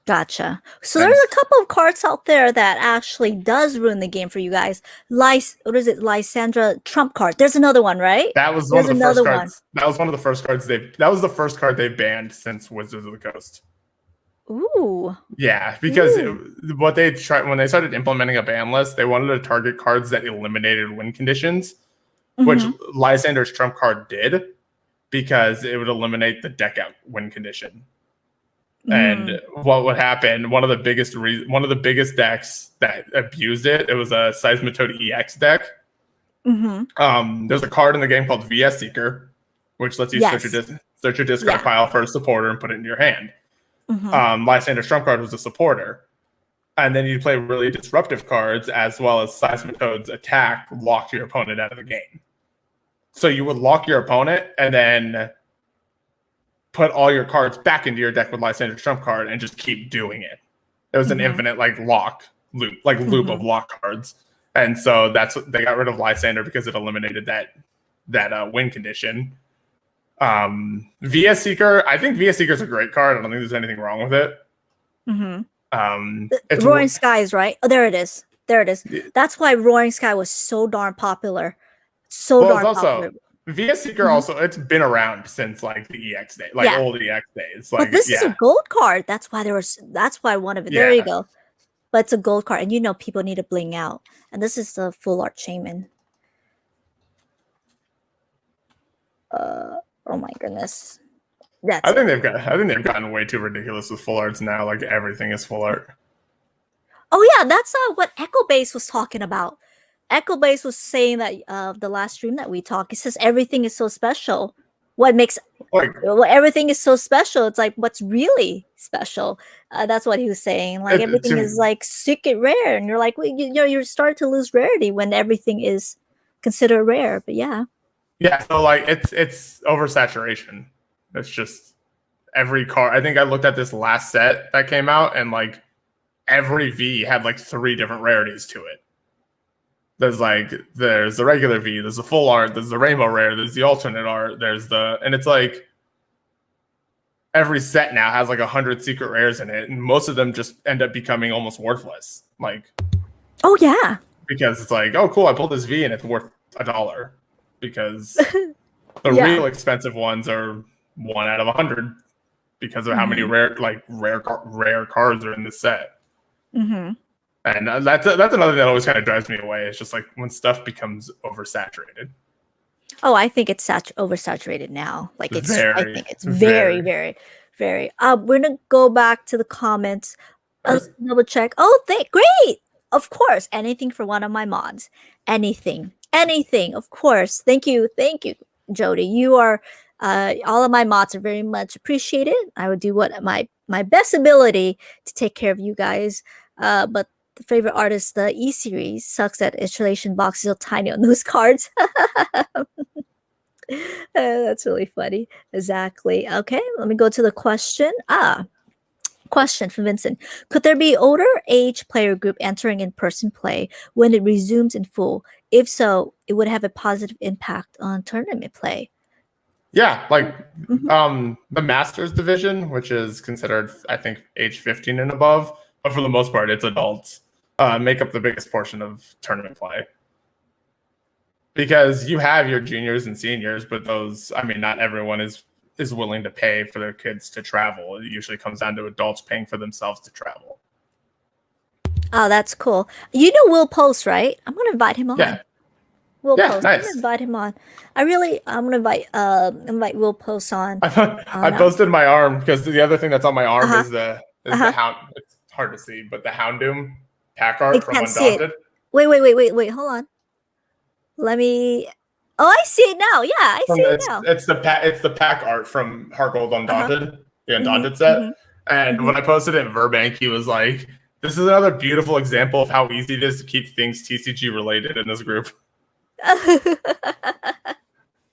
Gotcha. So there's a couple of cards out there that actually does ruin the game for you guys. What is it? Lysandra Trump card. There's another one, right? That was one of the first cards. That was one of the first cards that was the first card they banned since Wizards of the Coast. Ooh. Yeah, because what they tried when they started implementing a ban list, they wanted to target cards that eliminated win conditions, which Lysander's Trump card did, because it would eliminate the deck out win condition. And what would happen? One of the biggest decks that abused it. It was a Seismitoad EX deck. There's a card in the game called VS Seeker, which lets you search your discard pile for a supporter and put it in your hand. Lysander's Trump card was a supporter, and then you play really disruptive cards as well as Seismitoad's attack locked your opponent out of the game. So you would lock your opponent and then put all your cards back into your deck with Lysander's Trump card and just keep doing it. It was an infinite like loop of lock cards. And so that's what they got rid of Lysander, because it eliminated that win condition. VS Seeker, I think VS Seeker is a great card. I don't think there's anything wrong with it. It's Roaring Skies, right? Oh, there it is. That's why Roaring Sky was so darn popular. Popular. VS Seeker also, it's been around since like the EX day, like old EX days. Like, but this is a gold card. That's why one of it. There you go. But it's a gold card, and you know people need to bling out. And this is the full art shaman. Oh my goodness. I think they've gotten way too ridiculous with full arts now. Like everything is full art. Oh yeah, that's what Echo Base was talking about. Echo Base was saying that the last stream that we talked, it says everything is so special. What makes everything is so special? It's like, what's really special? That's what he was saying. Like everything is like secret rare, and you're like, well, you're starting to lose rarity when everything is considered rare. But yeah. So like it's oversaturation. It's just every card. I think I looked at this last set that came out, and like every V had like 3 different rarities to it. There's the regular V, there's the full art, there's the rainbow rare, there's the alternate art, and it's like every set now has like 100 secret rares in it, and most of them just end up becoming almost worthless. Like, oh yeah, because it's like, oh cool, I pulled this V and it's worth $1 because the yeah. real expensive ones are 1 out of 100 because of how many rare cards are in this set. Mm-hmm. And that's another thing that always kind of drives me away. It's just like when stuff becomes oversaturated. Oh, I think it's oversaturated now. Like it's, I think it's very. very. We're gonna go back to the comments. First, Double check. Oh, great. Of course, anything for one of my mods. Anything. Of course. Thank you, Jody. You are. All of my mods are very much appreciated. I would do what my best ability to take care of you guys. But the favorite artist, the E series, sucks that installation boxes are tiny on those cards. That's really funny. Exactly. Okay, let me go to the question. Question from Vincent. Could there be older age player group entering in-person play when it resumes in full? If so, it would have a positive impact on tournament play. Yeah, like the Masters division, which is considered, I think, age 15 and above, but for the most part, it's adults, make up the biggest portion of tournament play. Because you have your juniors and seniors, but those, I mean, not everyone is willing to pay for their kids to travel. It usually comes down to adults paying for themselves to travel. Oh, that's cool. You know Will Post, right? I'm gonna invite him on. Yeah. Will Yeah, Post. nice. I'm gonna invite him on. I'm gonna invite Will Post on. I posted my arm because the other thing that's on my arm is the hound. It's hard to see, but the Houndoom pack art from Undaunted. Wait, hold on. Let me. Oh, I see it now. Yeah, I see it now. It's the pack art from Heartgold Undaunted, the Undaunted set. And when I posted it in Burbank, he was like, "This is another beautiful example of how easy it is to keep things TCG related in this group." I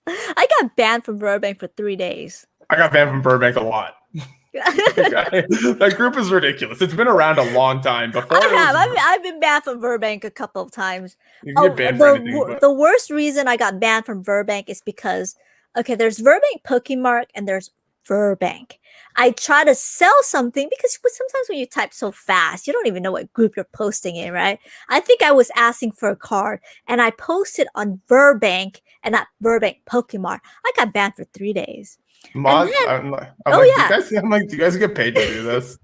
got banned from Burbank for 3 days. I got banned from Burbank a lot. That group is ridiculous. It's been around a long time. Before I've been banned from Burbank a couple of times. You can get banned for anything, the worst reason I got banned from Burbank is because there's Burbank Pokemark and there's Burbank. I try to sell something because sometimes when you type so fast, you don't even know what group you're posting in, right? I think I was asking for a card and I posted on Burbank and not Burbank Pokemon. I got banned for 3 days. Mods, I'm like, do you guys get paid to do this?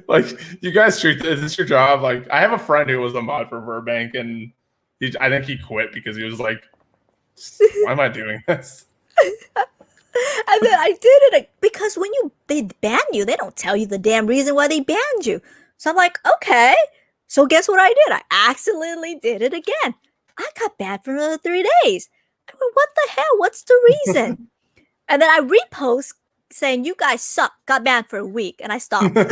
Like, you guys is this your job? Like, I have a friend who was a mod for Burbank, and I think he quit because he was like, "Why am I doing this?" And then I did it because when they ban you, they don't tell you the damn reason why they banned you. So I'm like, okay. So guess what I did? I accidentally did it again. I got banned for another 3 days. I went, what the hell? What's the reason? And then I repost saying, you guys suck, got banned for a week, and I stopped. I'm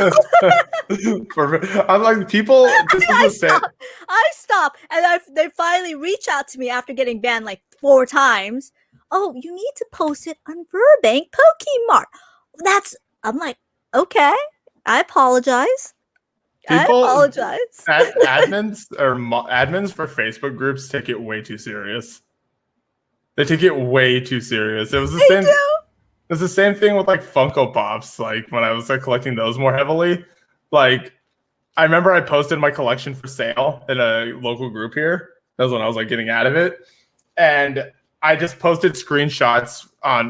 like, people, I stopped. And they finally reach out to me after getting banned like 4 times. Oh, you need to post it on Burbank Pokemon. I'm like, okay, I apologize. Admins for Facebook groups take it way too serious. They take it way too serious. It was the same. It was the same thing with like Funko Pops. Like when I was like collecting those more heavily. Like I remember I posted my collection for sale in a local group here. That was when I was like getting out of it, and I just posted screenshots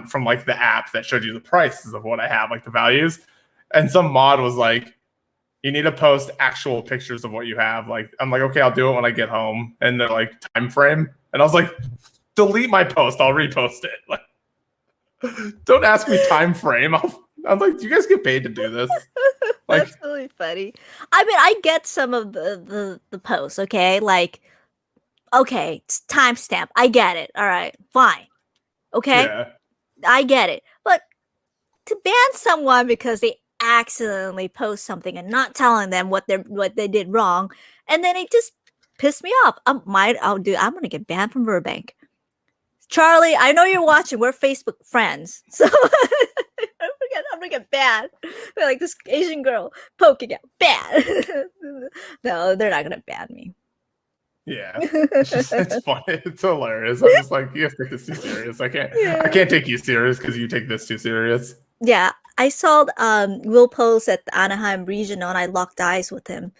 from like the app that showed you the prices of what I have, like the values. And some mod was like, "You need to post actual pictures of what you have." Like I'm like, okay, I'll do it when I get home. And they're like, time frame, and I was like, delete my post. I'll repost it. Like, don't ask me time frame. I'm like, do you guys get paid to do this? Like, that's really funny. I mean, I get some of the posts. Okay, like, okay, timestamp. I get it. All right, fine. Okay, yeah. I get it. But to ban someone because they accidentally post something and not telling them what they did wrong, and then it just pissed me off. I'm gonna get banned from Burbank. Charlie, I know you're watching. We're Facebook friends, so I'm gonna get banned. They're like, this Asian girl PokeGal banned. No, they're not gonna ban me. Yeah, it's funny. It's hilarious. I'm just like, you have to take this too serious. I can't take you serious because you take this too serious. Yeah, I saw Will Post at the Anaheim Regional, and I locked eyes with him.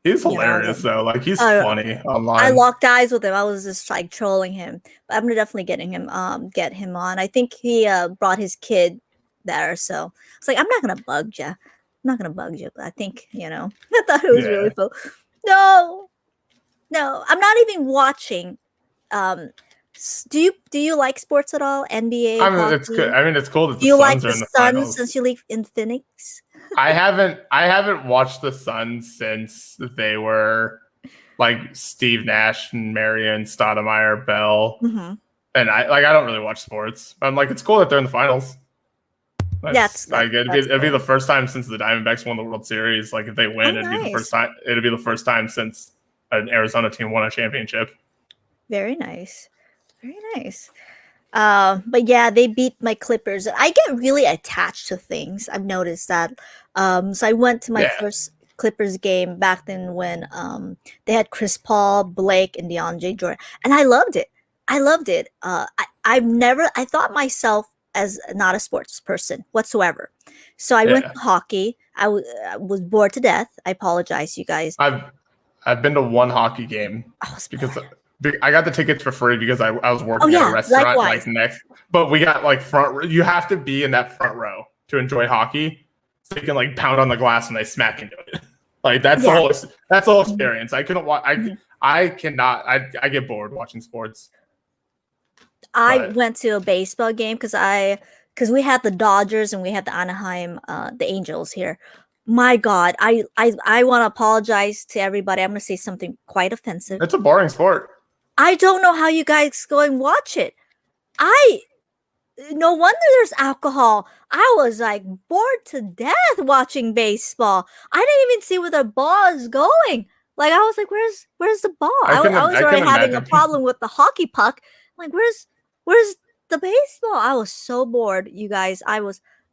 He's You know, hilarious though. Like he's uh, funny I online. locked eyes with him. I was just like trolling him, but I'm definitely get him on. I think he brought his kid there, so it's like I'm not gonna bug you. I'm not gonna bug you, but I think I thought it was really Yeah. fun. No, no, I'm not even watching. Um, do you like sports at all? NBA, I mean, it's good. hockey? I mean, it's cool that Do the you like Suns are the in the Suns finals. since you live in Phoenix? I haven't watched the Suns since they were like Steve Nash and Marion Stoudemire Bell, Mm-hmm. and I don't really watch sports. I'm like, it's cool that they're in the finals. That's That's that, like it'd be, that's it'd be cool. the first time since the Diamondbacks won the World Series. Like if they win, Oh, it'd be the first nice. time. It'd be the first time since an Arizona team won a championship. Very nice. Very nice. But yeah, they beat my Clippers. I get really attached to things. I've noticed that. So I went to my Yeah, first Clippers game back then when they had Chris Paul, Blake, and DeAndre Jordan, and I loved it. I loved it. I thought myself as not a sports person whatsoever. So I went yeah. to hockey. I was bored to death. I apologize, you guys. I've been to one hockey game I was because bored. I got the tickets for free because I was Oh working at a yeah, restaurant likewise. like next. But we got like front. You have to be in that front row to enjoy hockey, so you can like pound on the glass when they smack into it. Like Yeah. that's the whole Mhm, experience. I couldn't watch. mhm. I cannot. I get bored watching sports. I But went to a baseball game because we had the Dodgers and we had the Anaheim the Angels here. My God, I want to apologize to everybody. I'm going to say something quite offensive. it's a boring sport. I don't know how you guys go and watch it. I No wonder there's alcohol. I was like bored to death watching baseball. I didn't even see where the ball is going. Like I was like, where's the ball? I was I can already having a imagine. problem with the hockey puck. Like where's the baseball? I was so bored, you guys.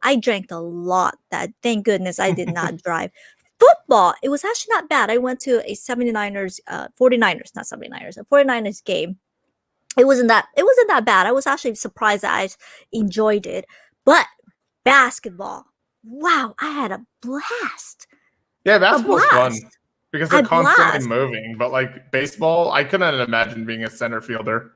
I drank a lot. That thank goodness I did not drive. Football, it was actually not bad. I went to a 79ers, 49ers, not 79ers, a 49ers game. It wasn't that bad. I was actually surprised that I enjoyed it. But basketball, wow, I had a blast. Yeah, A basketball's fun blast. because they're I constantly blast. moving. But like baseball, I couldn't imagine being a center fielder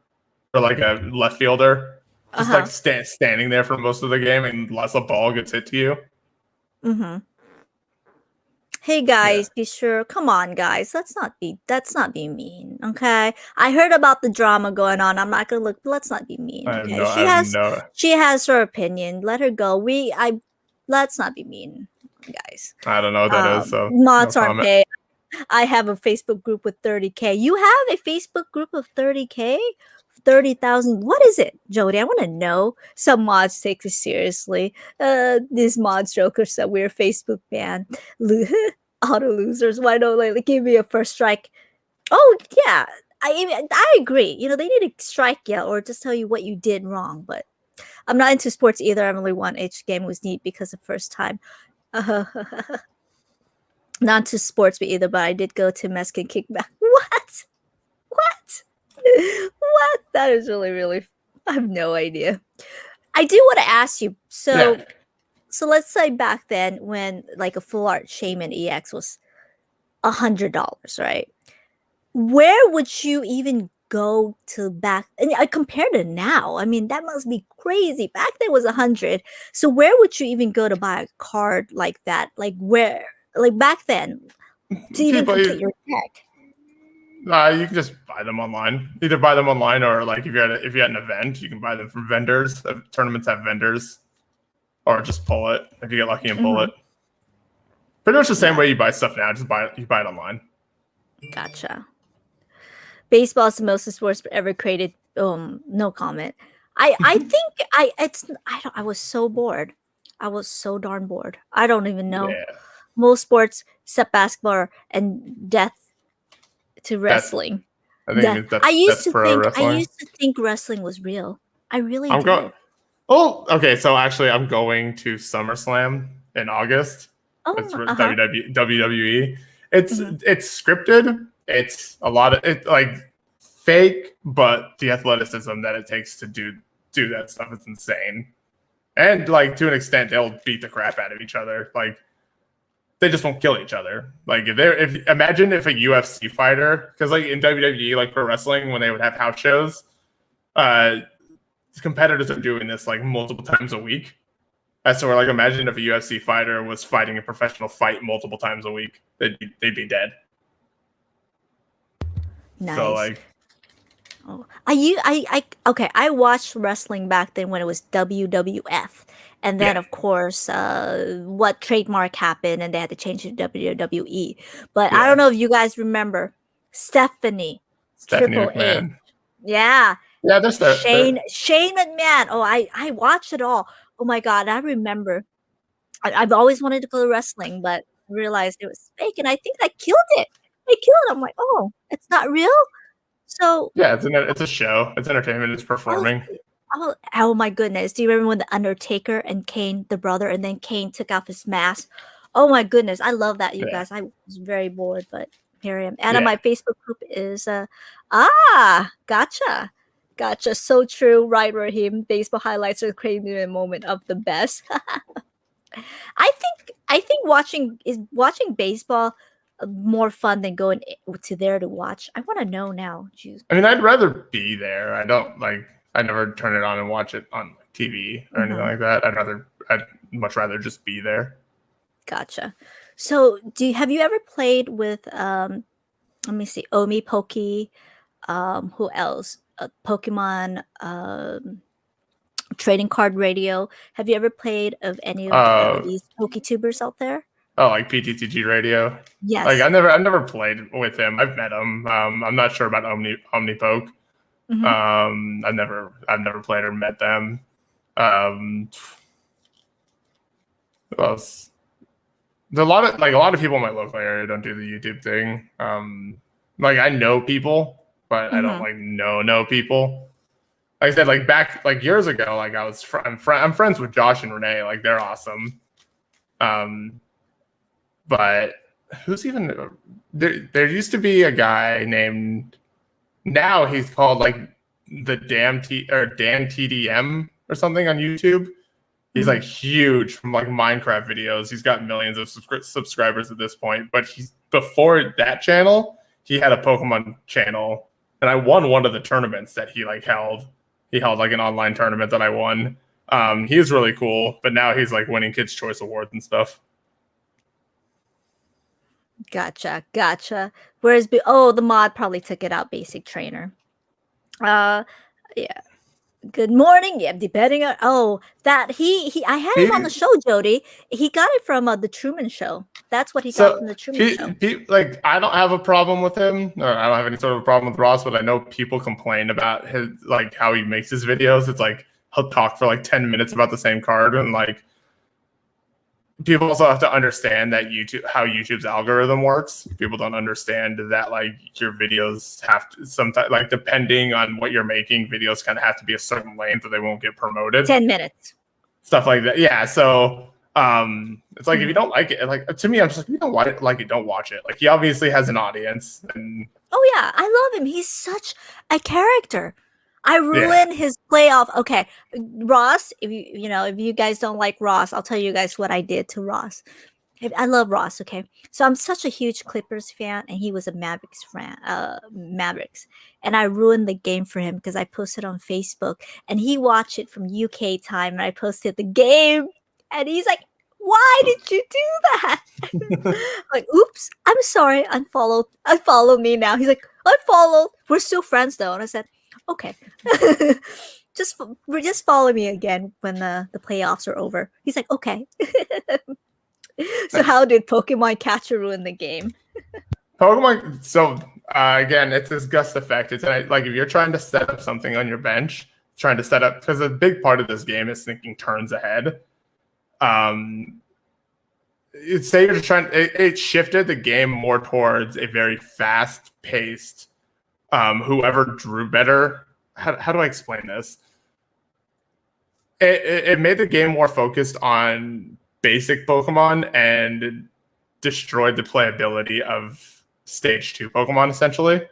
or like a left fielder, just like Uh-huh. standing there for most of the game unless a ball gets hit to you. Mm-hmm. Hey Yeah, guys, be sure. Come on, guys. Let's not be mean. Okay. I heard about the drama going on. I'm not gonna look. Let's not be mean. Okay. I She have has no. she has her opinion. Let her go. Let's not be mean, guys. I don't know what that is, so no Mods aren't comment. paid. I have a Facebook group with 30K. You have a Facebook group of 30K? 30,000. What is it, Jody? I want to know. Some mods take this seriously. These mods jokers said we're Facebook banned. Auto losers. Why don't they give me a first strike? Oh, yeah. I agree. They need to strike you or just tell you what you did wrong. But I'm not into sports either. I only won each game was neat because the first time. Not to sports either, but I did go to Mexican kickback. What? What? What? That is really, really. I have no idea. I do want to ask you. Yeah, So let's say back then, when like a full art Shaman EX was $100, right? Where would you even go to back? And I compared to now. I mean, that must be crazy. Back then was 100. So where would you even go to buy a card like that? Like where? Like back then, to even people. complete your deck. You can just buy them online. Either buy them online or like if you're at an event, you can buy them from vendors. Tournaments have vendors, or just pull it if you get lucky and pull Mm-hmm. it. Pretty much the same Yeah, way you buy stuff now. Just buy it. You buy it online. gotcha. Baseball is the most sports ever created. No comment. I think I was so bored. I was so darn bored. I don't even know. Yeah, Most sports except basketball and death to that's. wrestling. I think it Death. means that's pro I wrestling. used to think wrestling was real. I really I'm going. did. Oh, okay. So actually, I'm going to SummerSlam in August. It's Oh, uh-huh. WWE. It's Mhm. it's scripted. It's a lot of it like fake, but the athleticism that it takes to do that stuff is insane. And like to an extent, they'll beat the crap out of each other. Like they just won't kill each other. Like if imagine if a UFC fighter, because like in WWE, like pro wrestling, when they would have house shows, competitors are doing this like multiple times a week. So we're like, imagine if a UFC fighter was fighting a professional fight multiple times a week, they'd be dead. Nice. So like, oh, okay. I watched wrestling back then when it was WWF, and then yeah, of course, what trademark happened, and they had to change it to WWE. But I don't yeah, know if you guys remember Stephanie, Stephanie Triple H, McMahon. yeah, Yeah, they're Shane McMahon. Oh, I watched it all. Oh my God, I remember. I've always wanted to go to wrestling, but realized it was fake, and I think I killed it. I killed it. I'm like, oh, it's not real. So yeah, it's a show. It's entertainment. It's oh, performing. oh my goodness. Do you remember when the Undertaker and Kane, the brother, and then Kane took off his mask? Oh my goodness. I love that, you Yeah, guys. I was very bored, but here I am. And yeah. my Facebook group is gotcha. Gotcha. So true. Right, Raheem. Baseball highlights are the crazy moment of the best. I think watching baseball more fun than going to there to watch. I want to know now. Jeez. I mean, I'd rather be there. I don't like. I never turn it on and watch it on TV or anything like that. I'd much rather just be there. Gotcha. So, have you ever played with let me see, Omi Poke, who else? Pokemon, Trading Card Radio. Have you ever played of any of these PokeTubers out there? Oh, like PTTG Radio. Like Yes. I've never played with him. I've met him. I'm not sure about Omnipoke. Hmm. I've never played or met them. Who else? There's a lot of people in my local area don't do the YouTube thing. Like I know people, but I don't Hmm. like know people. Like I said, like back like years ago, like I'm friends with Josh and Renee. Like they're awesome. But who's even there? There used to be a guy named. Now he's called like the Dan TDM or something on YouTube. He's like huge from like Minecraft videos. He's got millions of subscribers at this point. But he's before that channel, he had a Pokemon channel, and I won one of the tournaments that he like held. He held like an online tournament that I won. He's really cool, but now he's like winning Kids Choice Awards and stuff. Gotcha. Whereas, the mod probably took it out. Basic Trainer. Yeah. Good morning. Yeah, depending on that he I had him on the show, Jody. He got it from the Truman Show. That's what he got from the Truman Show. Like I don't have a problem with him, or I don't have any sort of a problem with Ross, but I know people complain about his like how he makes his videos. It's like he'll talk for like 10 minutes about the same card, and like people also have to understand that how YouTube's algorithm works. People don't understand that like your videos have to sometimes like depending on what you're making, videos kind of have to be a certain length or they won't get promoted. 10 minutes. Stuff like that. Yeah. So it's like if you don't like it, like to me, I'm just like, if you don't like it, don't watch it. Like he obviously has an audience. And oh yeah, I love him. He's such a character. I ruined his playoff. Okay, Ross. If you guys don't like Ross, I'll tell you guys what I did to Ross. I love Ross. Okay, so I'm such a huge Clippers fan, and he was a Mavericks fan. Mavericks, and I ruined the game for him because I posted on Facebook, and he watched it from UK time, and I posted the game, and he's like, "Why did you do that?" Like, oops, I'm sorry. Unfollow me now. He's like, unfollowed. We're still friends though, and I said, okay. just follow me again when the playoffs are over. He's like, okay. So how did Pokemon Catcher ruin the game? Pokemon. So again, it's this gust effect. It's like if you're trying to set up something on your bench, trying to set up because a big part of this game is thinking turns ahead. Say you're trying. It shifted the game more towards a very fast-paced. Whoever drew better. How do I explain this? It made the game more focused on basic Pokemon and destroyed the playability of Stage 2 Pokemon, essentially.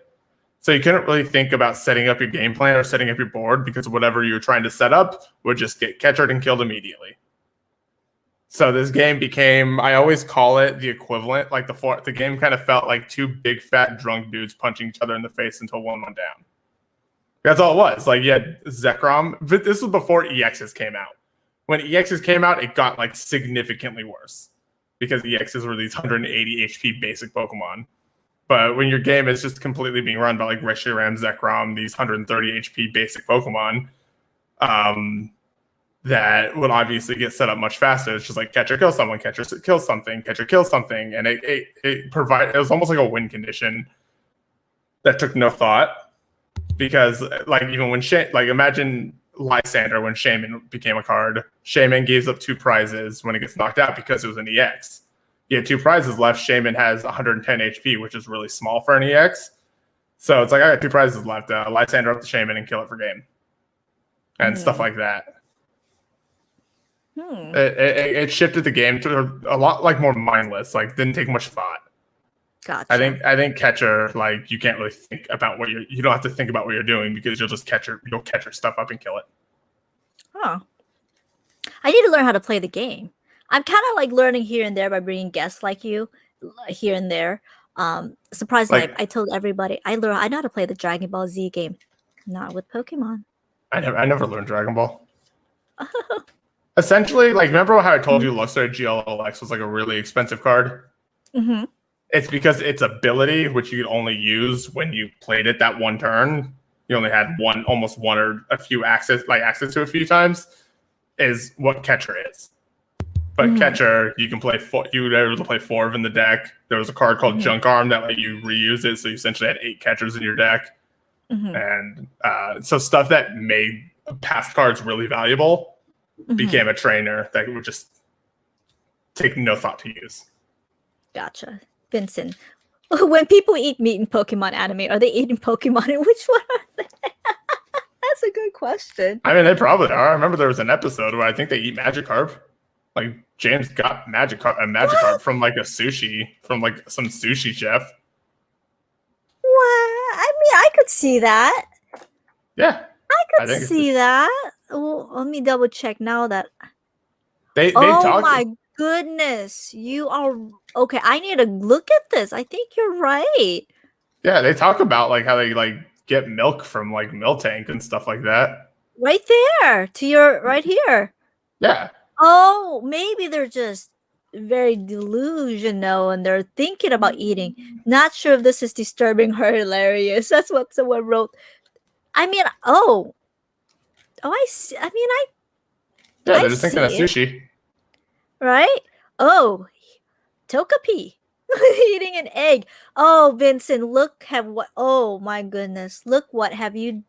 So you couldn't really think about setting up your game plan or setting up your board because whatever you were trying to set up would just get catchered and killed immediately. So this game became, I always call it the equivalent, like the game kind of felt like two big fat drunk dudes punching each other in the face until one went down. That's all it was. Like, yeah, Zekrom, but this was before EXs came out. When EXs came out, it got like significantly worse because EXs were these 180 HP basic Pokemon. But when your game is just completely being run by like Reshiram, Zekrom, these 130 HP basic Pokemon, that would obviously get set up much faster. It's just like catcher kill someone, catcher kill something, catcher kill something, and it was almost like a win condition that took no thought. Because like even when imagine Lysander when Shaman became a card, Shaman gives up 2 prizes when it gets knocked out because it was an EX. You had 2 prizes left. Shaman has 110 HP, which is really small for an EX. So it's like, I got 2 prizes left. Lysander up the Shaman and kill it for game. And stuff like that. It shifted the game to a lot like more mindless, like didn't take much thought. Gotcha. I think catcher, like you can't really think about you don't have to think about what you're doing because you'll just catch your stuff up and kill it. Oh. I need to learn how to play the game. I'm kind of like learning here and there by bringing guests like you here and there. Surprisingly, I told everybody I know how to play the Dragon Ball Z game, not with Pokemon. I never learned Dragon Ball. Essentially, like remember how I told you Luxray GLLX was like a really expensive card? Mm-hmm. It's because its ability, which you could only use when you played it that one turn, you only had almost one or a few access to a few times, is what catcher is. But catcher, you can play you were able to play 4 of in the deck. There was a card called Junk Arm that let you reuse it, so you essentially had 8 catchers in your deck. And so stuff that made past cards really valuable became a trainer that would just take no thought to use. Gotcha. Vincent, when people eat meat in Pokemon anime, are they eating Pokemon and which one are they? That's a good question. I mean, they probably are. I remember there was an episode where I think they eat Magikarp. Like James got a Magikarp from like a sushi, from like some sushi chef. What? I mean, I could see that. Yeah. I could see that. Well, let me double check now that they oh talk. My goodness, you are okay. I need to look at this. I think you're right. Yeah, they talk about like how they like get milk from like Miltank and stuff like that. Right there, to your right here. Yeah. Oh, maybe they're just very delusional and they're thinking about eating. Not sure if this is disturbing or hilarious. That's what someone wrote. I mean, I see. I mean, yeah, they're just thinking of sushi. Right? Oh, Togepi eating an egg. Oh, Vincent, look oh my goodness. Look what have you.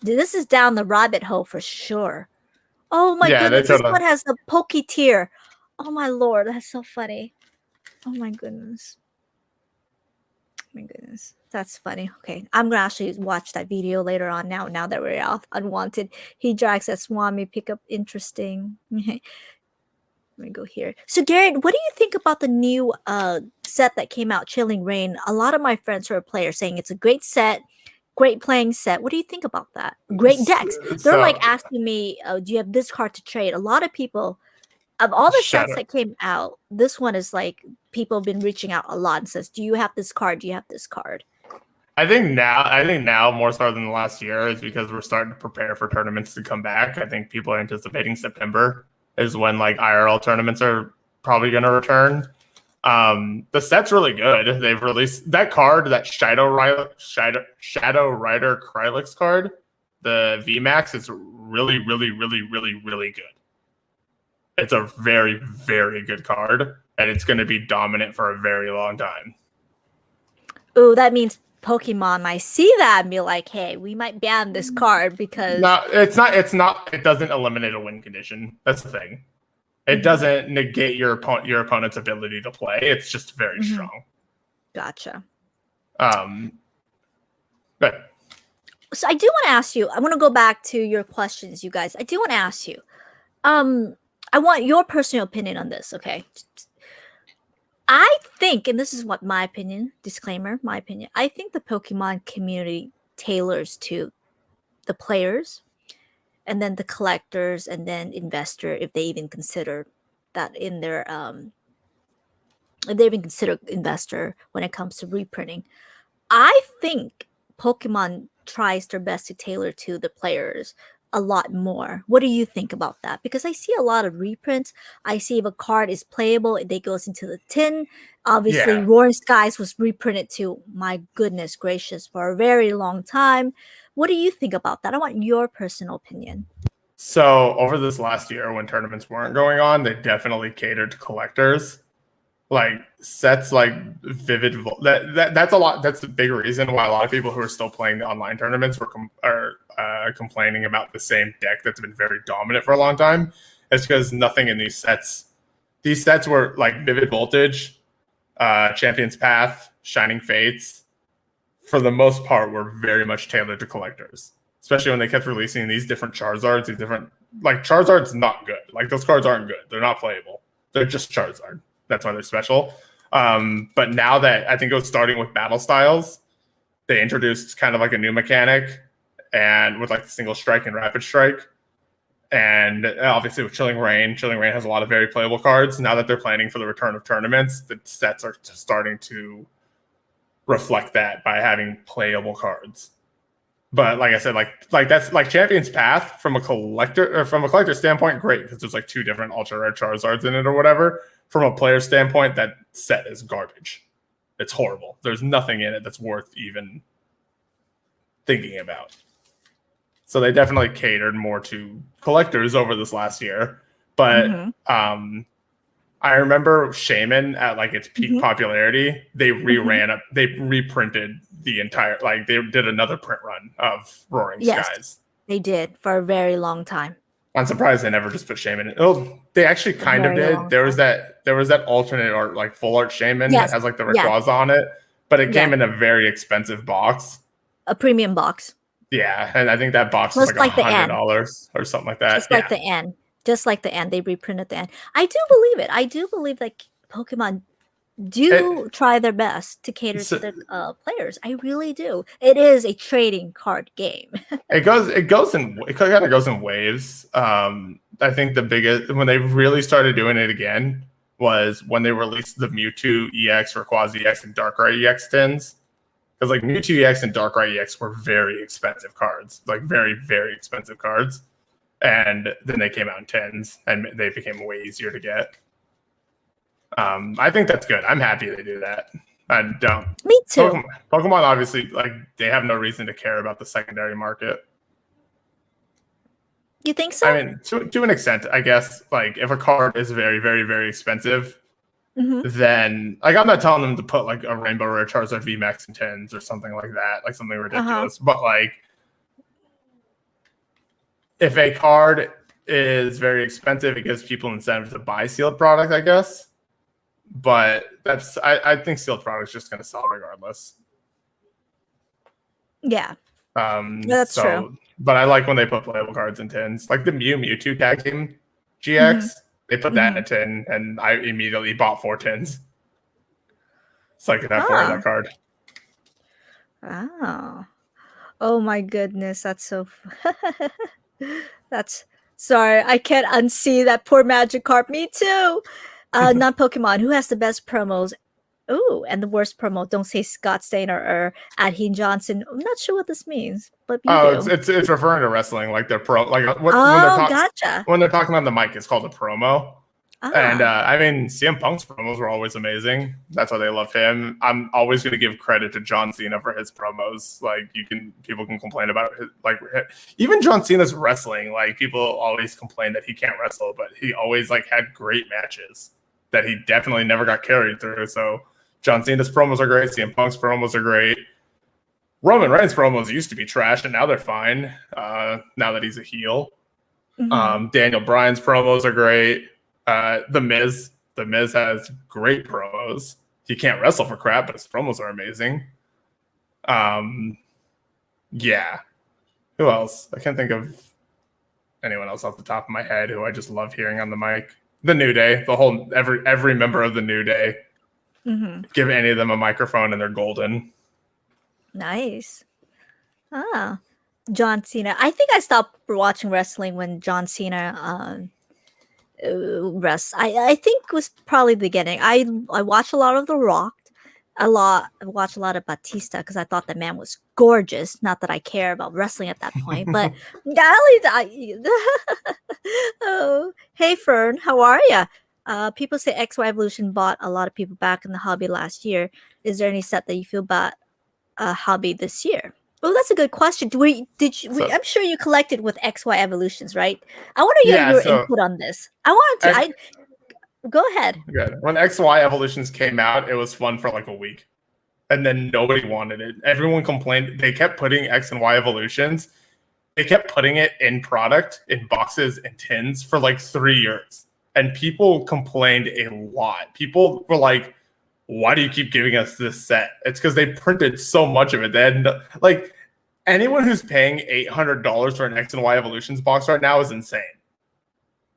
This is down the rabbit hole for sure. Oh my goodness, this one has the Poke tier. Oh my lord, that's so funny. Oh my goodness. My goodness, that's funny. Okay, I'm gonna actually watch that video later on now that we're off unwanted. He drags that Swami pickup. Interesting. Let me go here. So Garrett, what do you think about the new set that came out, Chilling Reign? A lot of my friends who are players saying it's a great set, great playing set. What do you think about that? Great decks. They're like asking me, do you have this card to trade? A lot of people, of all the sets that came out, this one is like people have been reaching out a lot and says, do you have this card? Do you have this card? I think now more so than the last year is because we're starting to prepare for tournaments to come back. I think people are anticipating September is when like IRL tournaments are probably going to return. The set's really good. They've released that card, that Shadow Rider Krylix card, the VMAX is really, really, really, really, really good. It's a very, very good card, and it's going to be dominant for a very long time. Oh, that means Pokemon might see that and be like, hey, we might ban this card because... No, it's not. It doesn't eliminate a win condition. That's the thing. It doesn't negate your opponent's ability to play. It's just very strong. Gotcha. But so I do want to ask you, I want to go back to your questions, you guys. I do want to ask you, I want your personal opinion on this, okay? I think, and this is what my opinion, disclaimer, my opinion, I think the Pokemon community tailors to the players and then the collectors and then investor if they even consider that in their if they even consider investor when it comes to reprinting. I think Pokemon tries their best to tailor to the players a lot more. What do you think about that? Because I see a lot of reprints. I see if a card is playable, it goes into the tin. Obviously, Yeah. Roaring Skies was reprinted to, my goodness gracious, for a very long time. What do you think about that? I want your personal opinion. So over this last year, when tournaments weren't going on, they definitely catered to collectors. Like sets like that's a lot. That's a big reason why a lot of people who are still playing the online tournaments are complaining about the same deck that's been very dominant for a long time. It's because nothing in these sets were like Vivid Voltage, Champion's Path, Shining Fates, for the most part, were very much tailored to collectors. Especially when they kept releasing these different Charizards, these different like Charizard's not good. Like those cards aren't good. They're not playable. They're just Charizard. That's why they're special. But now that I think it was starting with battle styles, they introduced kind of like a new mechanic, and with like the single strike and rapid strike. And obviously with Chilling Reign has a lot of very playable cards. Now that they're planning for the return of tournaments, the sets are starting to reflect that by having playable cards. But like I said, like that's like Champion's Path from a collector standpoint, great, because there's like two different ultra rare Charizards in it or whatever. From a player standpoint, that set is garbage. It's horrible. There's nothing in it that's worth even thinking about. So they definitely catered more to collectors over this last year. But I remember Shaman at like its peak popularity, they reprinted the entire, like they did another print run of Roaring Yes, Skies. they did for a very long time. I'm surprised they never just put Shaman in. Oh, they actually A kind of very did. long time. There was that alternate art, like full art Shaman that Yes, has like the yeah, Rayquaza on it, but it yeah, came in a very expensive box. a premium box. Yeah, and I think that box was Just like like the end. $100 or something like that. Just like Yeah, the end. Just like the end. They reprinted the end. I do believe it. I do believe that Pokemon do it try their best to cater to so the players. I really do. It is a trading card game. it kind of goes in waves. I think the biggest when they really started doing it again was when they released the Mewtwo EX, Rayquaza EX, and Darkrai EX tins. Because like Mewtwo EX and Darkrai EX were very expensive cards, like very very expensive cards, and then they came out in tins, and they became way easier to get. I think that's good. I'm happy they do that. I don't. Me too. Pokemon obviously, like they have no reason to care about the secondary market. You think so? I mean, to an extent, I guess. Like if a card is very very very expensive, then like I'm not telling them to put like a Rainbow Rare Charizard VMAX in tins or something like that, like something ridiculous. But like if a card is very expensive, it gives people incentive to buy sealed product, I guess. But I think sealed product is just going to sell regardless. Yeah. That's true. But I like when they put playable cards in tins, like the Mewtwo tag team GX. They put that in a tin, and I immediately bought 4 tins, so I could have 4 of that card. Oh. Oh my goodness, that's so. That's sorry, I can't unsee that poor Magikarp. Me too. Not Pokemon. Who has the best promos? Ooh, and the worst promo. Don't say Scott Steiner or Adheen Johnson. I'm not sure what this means, but you Oh, do. it's referring to wrestling, like they're pro, like Oh, gotcha. when they're talking on the mic, it's called a promo. And Ah, I mean, CM Punk's promos were always amazing. That's why they love him. I'm always going to give credit to John Cena for his promos. Like people can complain about his, like even John Cena's wrestling. Like people always complain that he can't wrestle, but he always like had great matches that he definitely never got carried through. So John Cena's promos are great. CM Punk's promos are great. Roman Reigns promos used to be trash, and now they're fine. Now that he's a heel. Daniel Bryan's promos are great. The Miz has great promos. He can't wrestle for crap, but his promos are amazing. Yeah. Who else? I can't think of anyone else off the top of my head who I just love hearing on the mic. The New Day, every member of the New Day. Give any of them a microphone and they're golden. Nice. Ah, John Cena. I think I stopped watching wrestling when John Cena rest. I think it was probably the beginning. I watched a lot of The Rock, a lot. I watched a lot of Batista because I thought the man was gorgeous. Not that I care about wrestling at that point, but oh, hey Fern, how are you? People say XY Evolution bought a lot of people back in the hobby last year. Is there any set that you feel bought a hobby this year? Well, that's a good question. I'm sure you collected with XY Evolutions, right? I want to get your input on this. Go ahead. Good. When XY Evolutions came out, it was fun for like a week. And then nobody wanted it. Everyone complained. They kept putting X and Y Evolutions. They kept putting it in product, in boxes and tins for like 3 years. And people complained a lot. People were like, why do you keep giving us this set? It's because they printed so much of it. Then, like, anyone who's paying $800 for an X and Y Evolutions box right now is insane.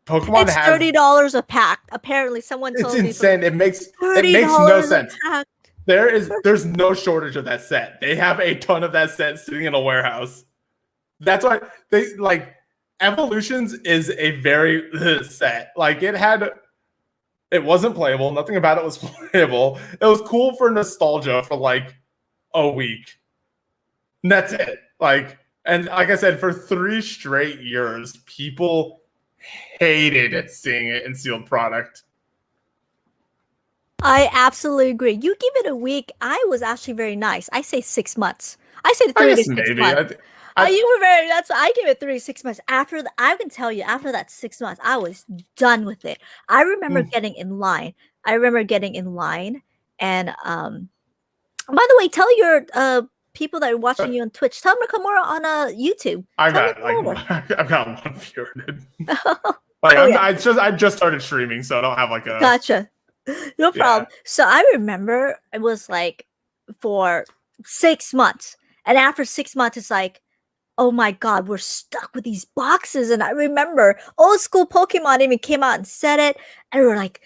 Pokemon has $30 a pack. Apparently, someone told me it's insane. It makes no sense. There's no shortage of that set. They have a ton of that set sitting in a warehouse. That's why they like Evolutions is a very set. Like it wasn't playable. Nothing about it was playable. It was cool for nostalgia for like a week. And that's it. And like I said, for 3 straight years, people hated seeing it in sealed product. I absolutely agree. You give it a week. I was actually very nice. I say 6 months. I said 3 to 6 months. You were very. I give it 3 to 6 months. I can tell you, after that 6 months, I was done with it. I remember getting in line. And by the way, tell your people that are watching you on Twitch. Tell them to come more on YouTube. I've got 1 viewer. I just started streaming, so I don't have like a. Gotcha. No problem. Yeah. So I remember it was like for 6 months. And after 6 months, it's like, oh my God, we're stuck with these boxes. And I remember old school Pokemon even came out and said it. And we were like,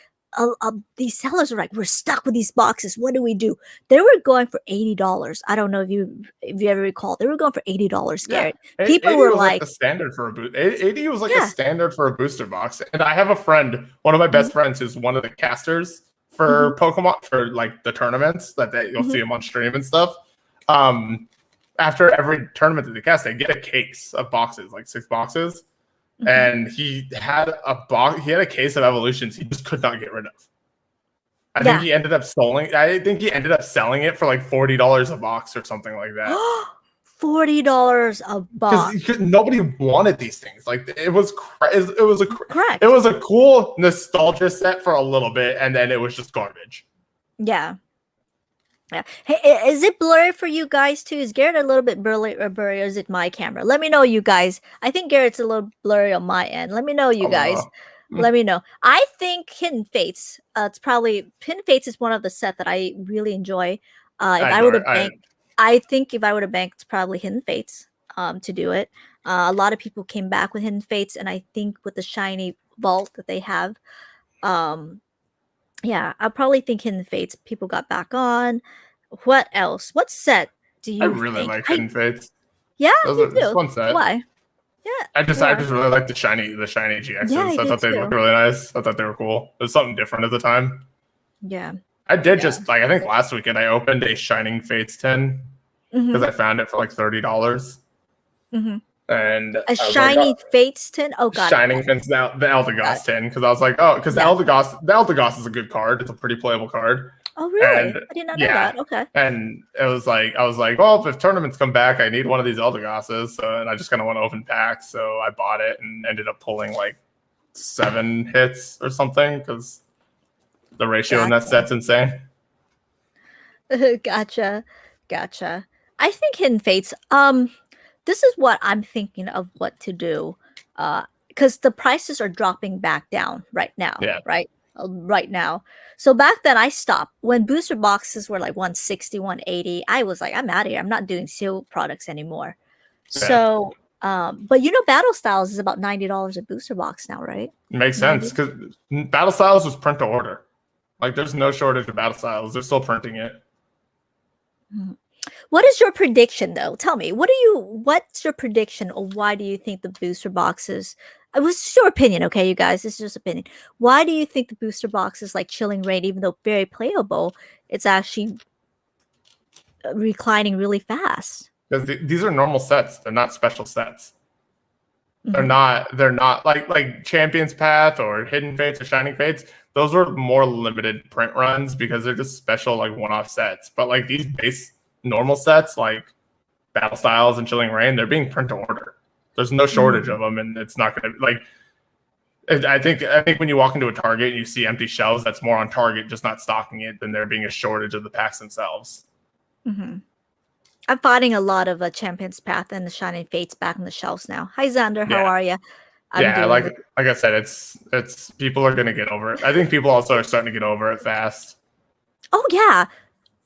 these sellers were like, we're stuck with these boxes. What do we do? They were going for $80. I don't know if you ever recall. They were going for $80, Garrett. Yeah. People were like the standard for a boot. 80 was like a standard for a booster box. And I have a friend, one of my best friends, who's one of the casters for Pokemon, for like the tournaments that you'll see him on stream and stuff. After every tournament that they cast, they get a case of boxes, like 6 boxes. And he had a case of Evolutions he just could not get rid of. I think he ended up selling it for like $40 a box or something like that. $40 a box. Because nobody wanted these things. Like it was a cool nostalgia set for a little bit, and then it was just garbage. Yeah. Yeah. Hey, is it blurry for you guys too? Is Garrett a little bit blurry, or is it my camera? Let me know, you guys. I think Garrett's a little blurry on my end. Let me know, you guys. Let me know. I think Hidden Fates. Hidden Fates is one of the set that I really enjoy. I think if I were to bank, it's probably Hidden Fates. To do it. A lot of people came back with Hidden Fates, and I think with the shiny vault that they have, yeah, I probably think Hidden Fates people got back on. What else? What set do you? I really like Hidden Fates. Yeah, you do. Fun set. Why? Yeah, I just really like the shiny GXs. Yeah, I thought they looked really nice. I thought they were cool. It was something different at the time. Yeah. I did just I think last weekend I opened a Shining Fates 10 because I found it for like $30. And a shiny Fates 10. Oh god, Shining Fates, the Eldegoss 10, because I was like, because the Eldegoss is a good card. It's a pretty playable card. Oh really? I did not know that. Okay. And it was like I was like, well, if tournaments come back, I need one of these Eldegosses. And I just kind of want to open packs, so I bought it and ended up pulling like 7 hits or something because the ratio in that set's insane. Gotcha. I think Hidden Fates. This is what I'm thinking of what to do, because the prices are dropping back down right now. Yeah. Right now. So back then I stopped when booster boxes were like 160, 180. I was like, I'm out of here. I'm not doing sealed products anymore. Yeah. So, but Battle Styles is about $90 a booster box now, right? Makes sense because Battle Styles was print to order. Like, there's no shortage of battle styles. They're still printing it. What is your prediction, though? Tell me, what's your prediction, or why do you think the booster boxes? It was your opinion, okay, you guys. This is just opinion. Why do you think the booster boxes like Chilling Reign, even though very playable, it's actually reclining really fast? Because these are normal sets. They're not special sets. They're Mhm. not. They're not like Champions Path or Hidden Fates or Shining Fates. Those were more limited print runs because they're just special like one-off sets. But like these base normal sets like Battle Styles and Chilling Reign, they're being print to order. There's no shortage of them, and it's not going to like. I think when you walk into a Target and you see empty shelves, that's more on Target just not stocking it than there being a shortage of the packs themselves. Mm-hmm. I'm finding a lot of Champion's Path and the Shining Fates back on the shelves now. Hi, Xander. How Yeah. are you? I'm Yeah, doing like I said, it's people are gonna get over it. I think people also are starting to get over it fast. Oh yeah.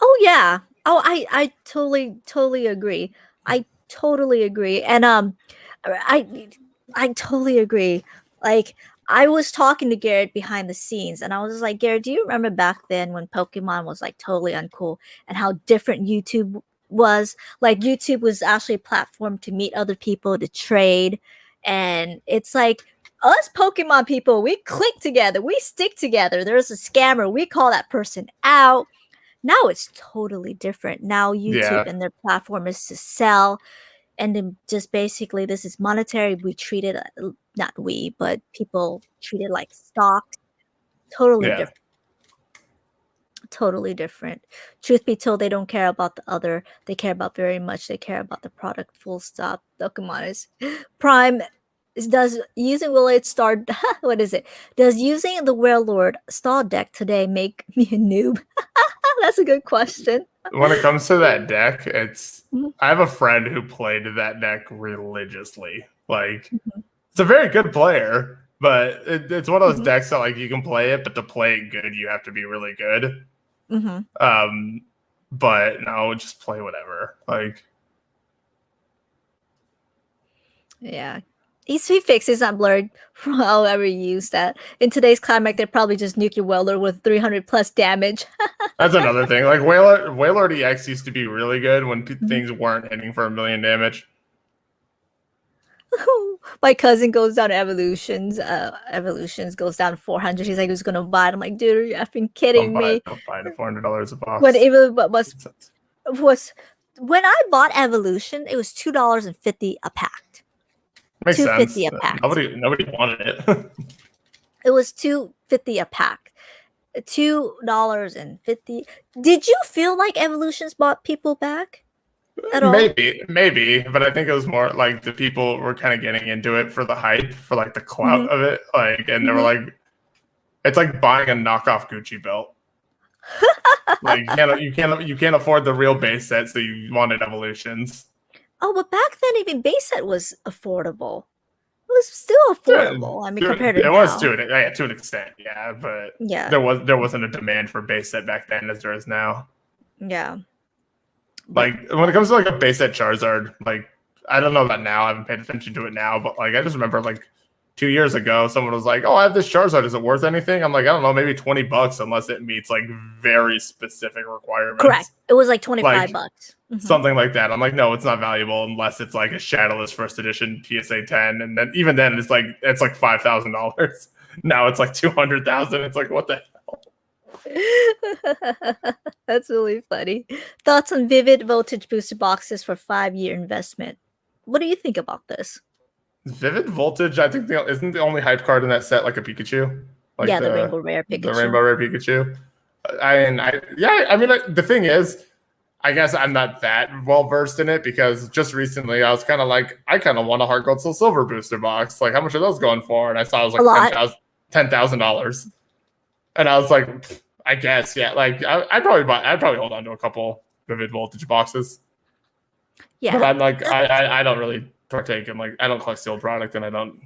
Oh yeah. Oh, I totally agree. I totally agree. And I I totally agree. Like I was talking to Garrett behind the scenes and I was just like, Garrett, do you remember back then when Pokemon was like totally uncool and how different YouTube was? Like YouTube was actually a platform to meet other people, to trade. And it's like us Pokemon people, we click together, we stick together. There's a scammer, we call that person out. Now it's totally different. Now YouTube Yeah, and their platform is to sell, and then just basically this is monetary. We treat it, not we, but people treat it like stock. Totally yeah. different. Totally different. Truth be told, they don't care about the other. They care about very much. They care about the product. Full stop. Pokemon is Prime. Does using Willard Star? What is it? Does using the Warlord Star deck today make me a noob? That's a good question. When it comes to that deck, Mhm, I have a friend who played that deck religiously. Like, mhm, it's a very good player, but it's one of those mhm, decks that like you can play it, but to play it good, you have to be really good. mhm. Um, but no, just play whatever. Like, Yeah. EC fix is not blurred. I'll ever use that. In today's climate, they probably just nuke your welder with 300 plus damage. that's another thing. Like Whaler EX used to be really good when things weren't hitting for 1,000,000 damage. My cousin goes down to evolutions. Evolutions goes down to 400. He's like, who's gonna buy it? I'm like, dude, are you effing kidding me? Don't buy it at $400 a When box. it was when I bought Evolution, it was $2.50 a pack. Makes 250 sense. a pack. Nobody wanted it. It was 250 a pack. $2.50. Did you feel like Evolutions bought people back at all? Maybe, but I think it was more like the people were kind of getting into it for the hype, for like the clout Mm-hmm. of it, like, and they were Mm-hmm. like, it's like buying a knockoff Gucci belt. Like you can't afford the real base set, so you wanted evolutions. Oh, but back then, even base set was affordable. It was still affordable. I mean, compared to It was now. to an extent, yeah, but Yeah, there wasn't a demand for base set back then as there is now. yeah. But Like when it comes to like a base set Charizard, like I don't know about now. I haven't paid attention to it now, but like I just remember like 2 years ago, someone was like, "Oh, I have this Charizard. Is it worth anything?" I'm like, I don't know, maybe $20 unless it meets like very specific correct. requirements, It was like 25 like bucks. Mm-hmm. something like that. I'm like, no, it's not valuable unless it's like a Shadowless First Edition PSA 10, and then even then it's like $5,000. Now it's like 200,000. It's like what the That's really funny. Thoughts on Vivid Voltage booster boxes for 5-year investment? What do you think about this? Vivid Voltage? I think isn't the only hype card in that set like a Pikachu, like Yeah, the Rainbow Rare the Pikachu. Rainbow Rare Pikachu. The thing is, I guess I'm not that well versed in it because just recently I was kind of like, I kind of want a Heart Gold Soul Silver booster box. Like, how much are those going for? And I saw it was A like lot. $10,000, and I was like, I guess yeah. Like, I'd probably hold on to a couple Vivid Voltage boxes, but Yeah. I'm like, I don't really partake in like I don't collect sealed product, and I don't.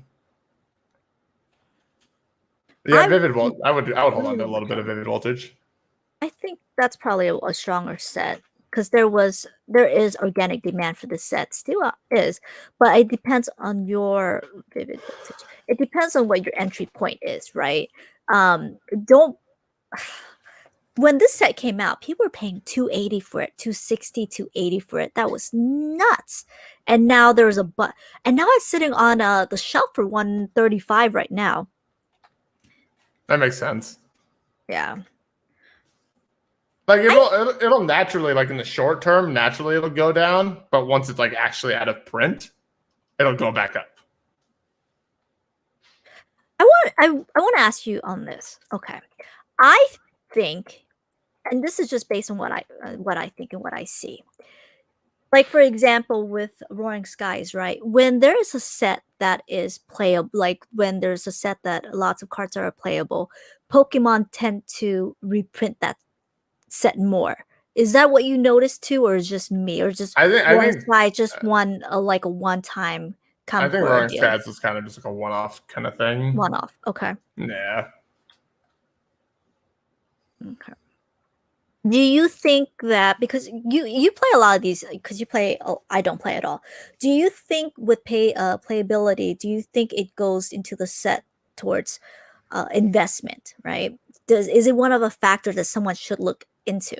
Yeah, I Vivid Voltage. I would hold on to a really would little bit of have. Vivid Voltage. I think that's probably a stronger set because there is organic demand for the set, still is, but it depends on your Vivid Voltage. It depends on what your entry point is, right? Don't when this set came out, people were paying 280 for it, 260, 280 for it. That was nuts. And now there's and now it's sitting on the shelf for 135 right now. That makes sense. Yeah. Like it'll naturally, like in the short term, naturally it'll go down, but once it's like actually out of print, it'll go back up. I want to ask you on this. Okay. I think, and this is just based on what I think and what I see. Like for example, with Roaring Skies, right? When there is a set that is playable, like when there's a set that lots of cards are playable, Pokemon tend to reprint that set more. Is that what you noticed too, or is just me, or just Roaring Skies just like a one-time I think Concord Roaring deal? Skies is kind of just like a one-off kind of thing. One-off, okay. Yeah. Okay. Do you think that because you play a lot of these because you play I don't play at all. Do you think with playability, do you think it goes into the set towards investment, right? Is it one of a factor that someone should look into?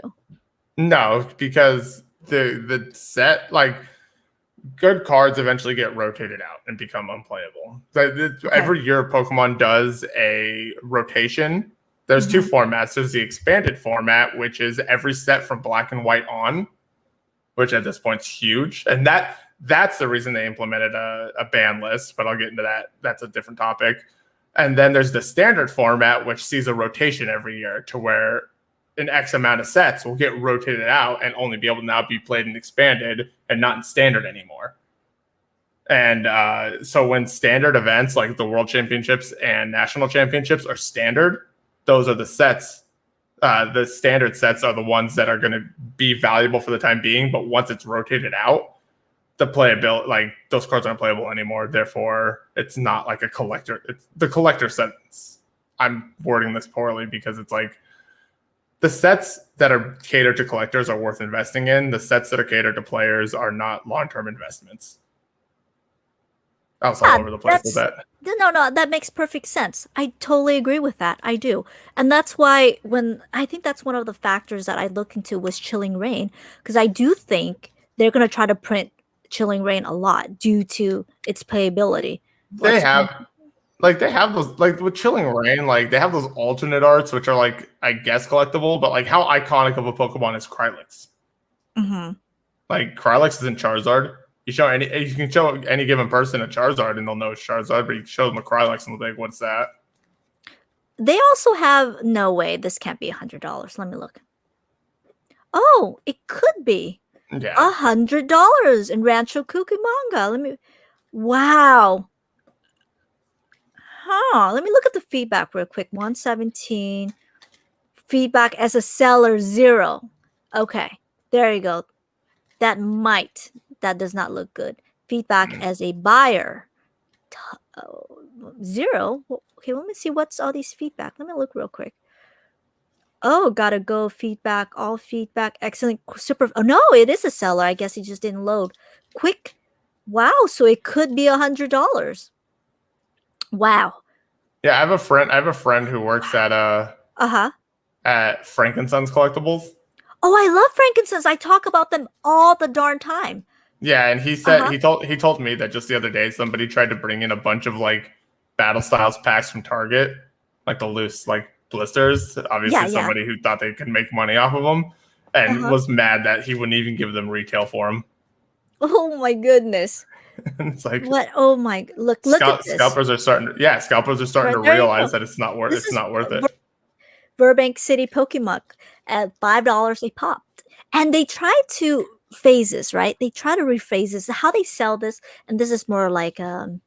No, because the set, like, good cards eventually get rotated out and become unplayable. Every year Pokemon does a rotation. There's two formats. There's the expanded format, which is every set from Black and White on, which at this point is huge. And that's the reason they implemented a ban list, but I'll get into that. That's a different topic. And then there's the standard format, which sees a rotation every year to where an X amount of sets will get rotated out and only be able to now be played in expanded and not in standard anymore. And so when standard events like the World Championships and National Championships are standard, those are the sets. The standard sets are the ones that are going to be valuable for the time being. But once it's rotated out, the playability, like those cards aren't playable anymore. Therefore, it's not like a collector. It's the collector sets. I'm wording this poorly because it's like the sets that are catered to collectors are worth investing in. The sets that are catered to players are not long-term investments. I was all over the place with that. No, that makes perfect sense. I totally agree with that. I do. And that's why I think that's one of the factors that I look into was Chilling Reign, because I do think they're going to try to print Chilling Reign a lot due to its playability. They have those, like with Chilling Reign, like they have those alternate arts, which are like, I guess, collectible, but like how iconic of a Pokemon is Krylix? Mm-hmm. Like Krylix is in Charizard. You can show any given person a Charizard and they'll know it's Charizard, but you show them a Krylix and they'll be like, what's that? They also have, no way, this can't be $100. Let me look. Oh, it could be. Yeah. $100 in Rancho Cucamonga. Wow. Let me look at the feedback real quick. 117. Feedback as a seller, 0. Okay, there you go. That does not look good. Feedback as a buyer, 0. Okay, let me see what's all these feedback. Let me look real quick. Oh, gotta go. Feedback, all feedback, excellent, super. Oh no, it is a seller. I guess he just didn't load quick. Wow, so it could be $100. Wow. Yeah, I have a friend who works at Frankensons Collectibles. Oh, I love Frankensons. I talk about them all the darn time. Yeah, and he said he told me that just the other day somebody tried to bring in a bunch of like Battle Styles packs from Target, like the loose like blisters. Obviously, somebody who thought they could make money off of them, and was mad that he wouldn't even give them retail for them. Oh my goodness! It's like, what? Oh my! Look at this. Scalpers are starting to realize that it's not worth it. Burbank City Pokemon at $5 a pop, and they try to phases, right? They try to rephrase this, how they sell this, and this is more like how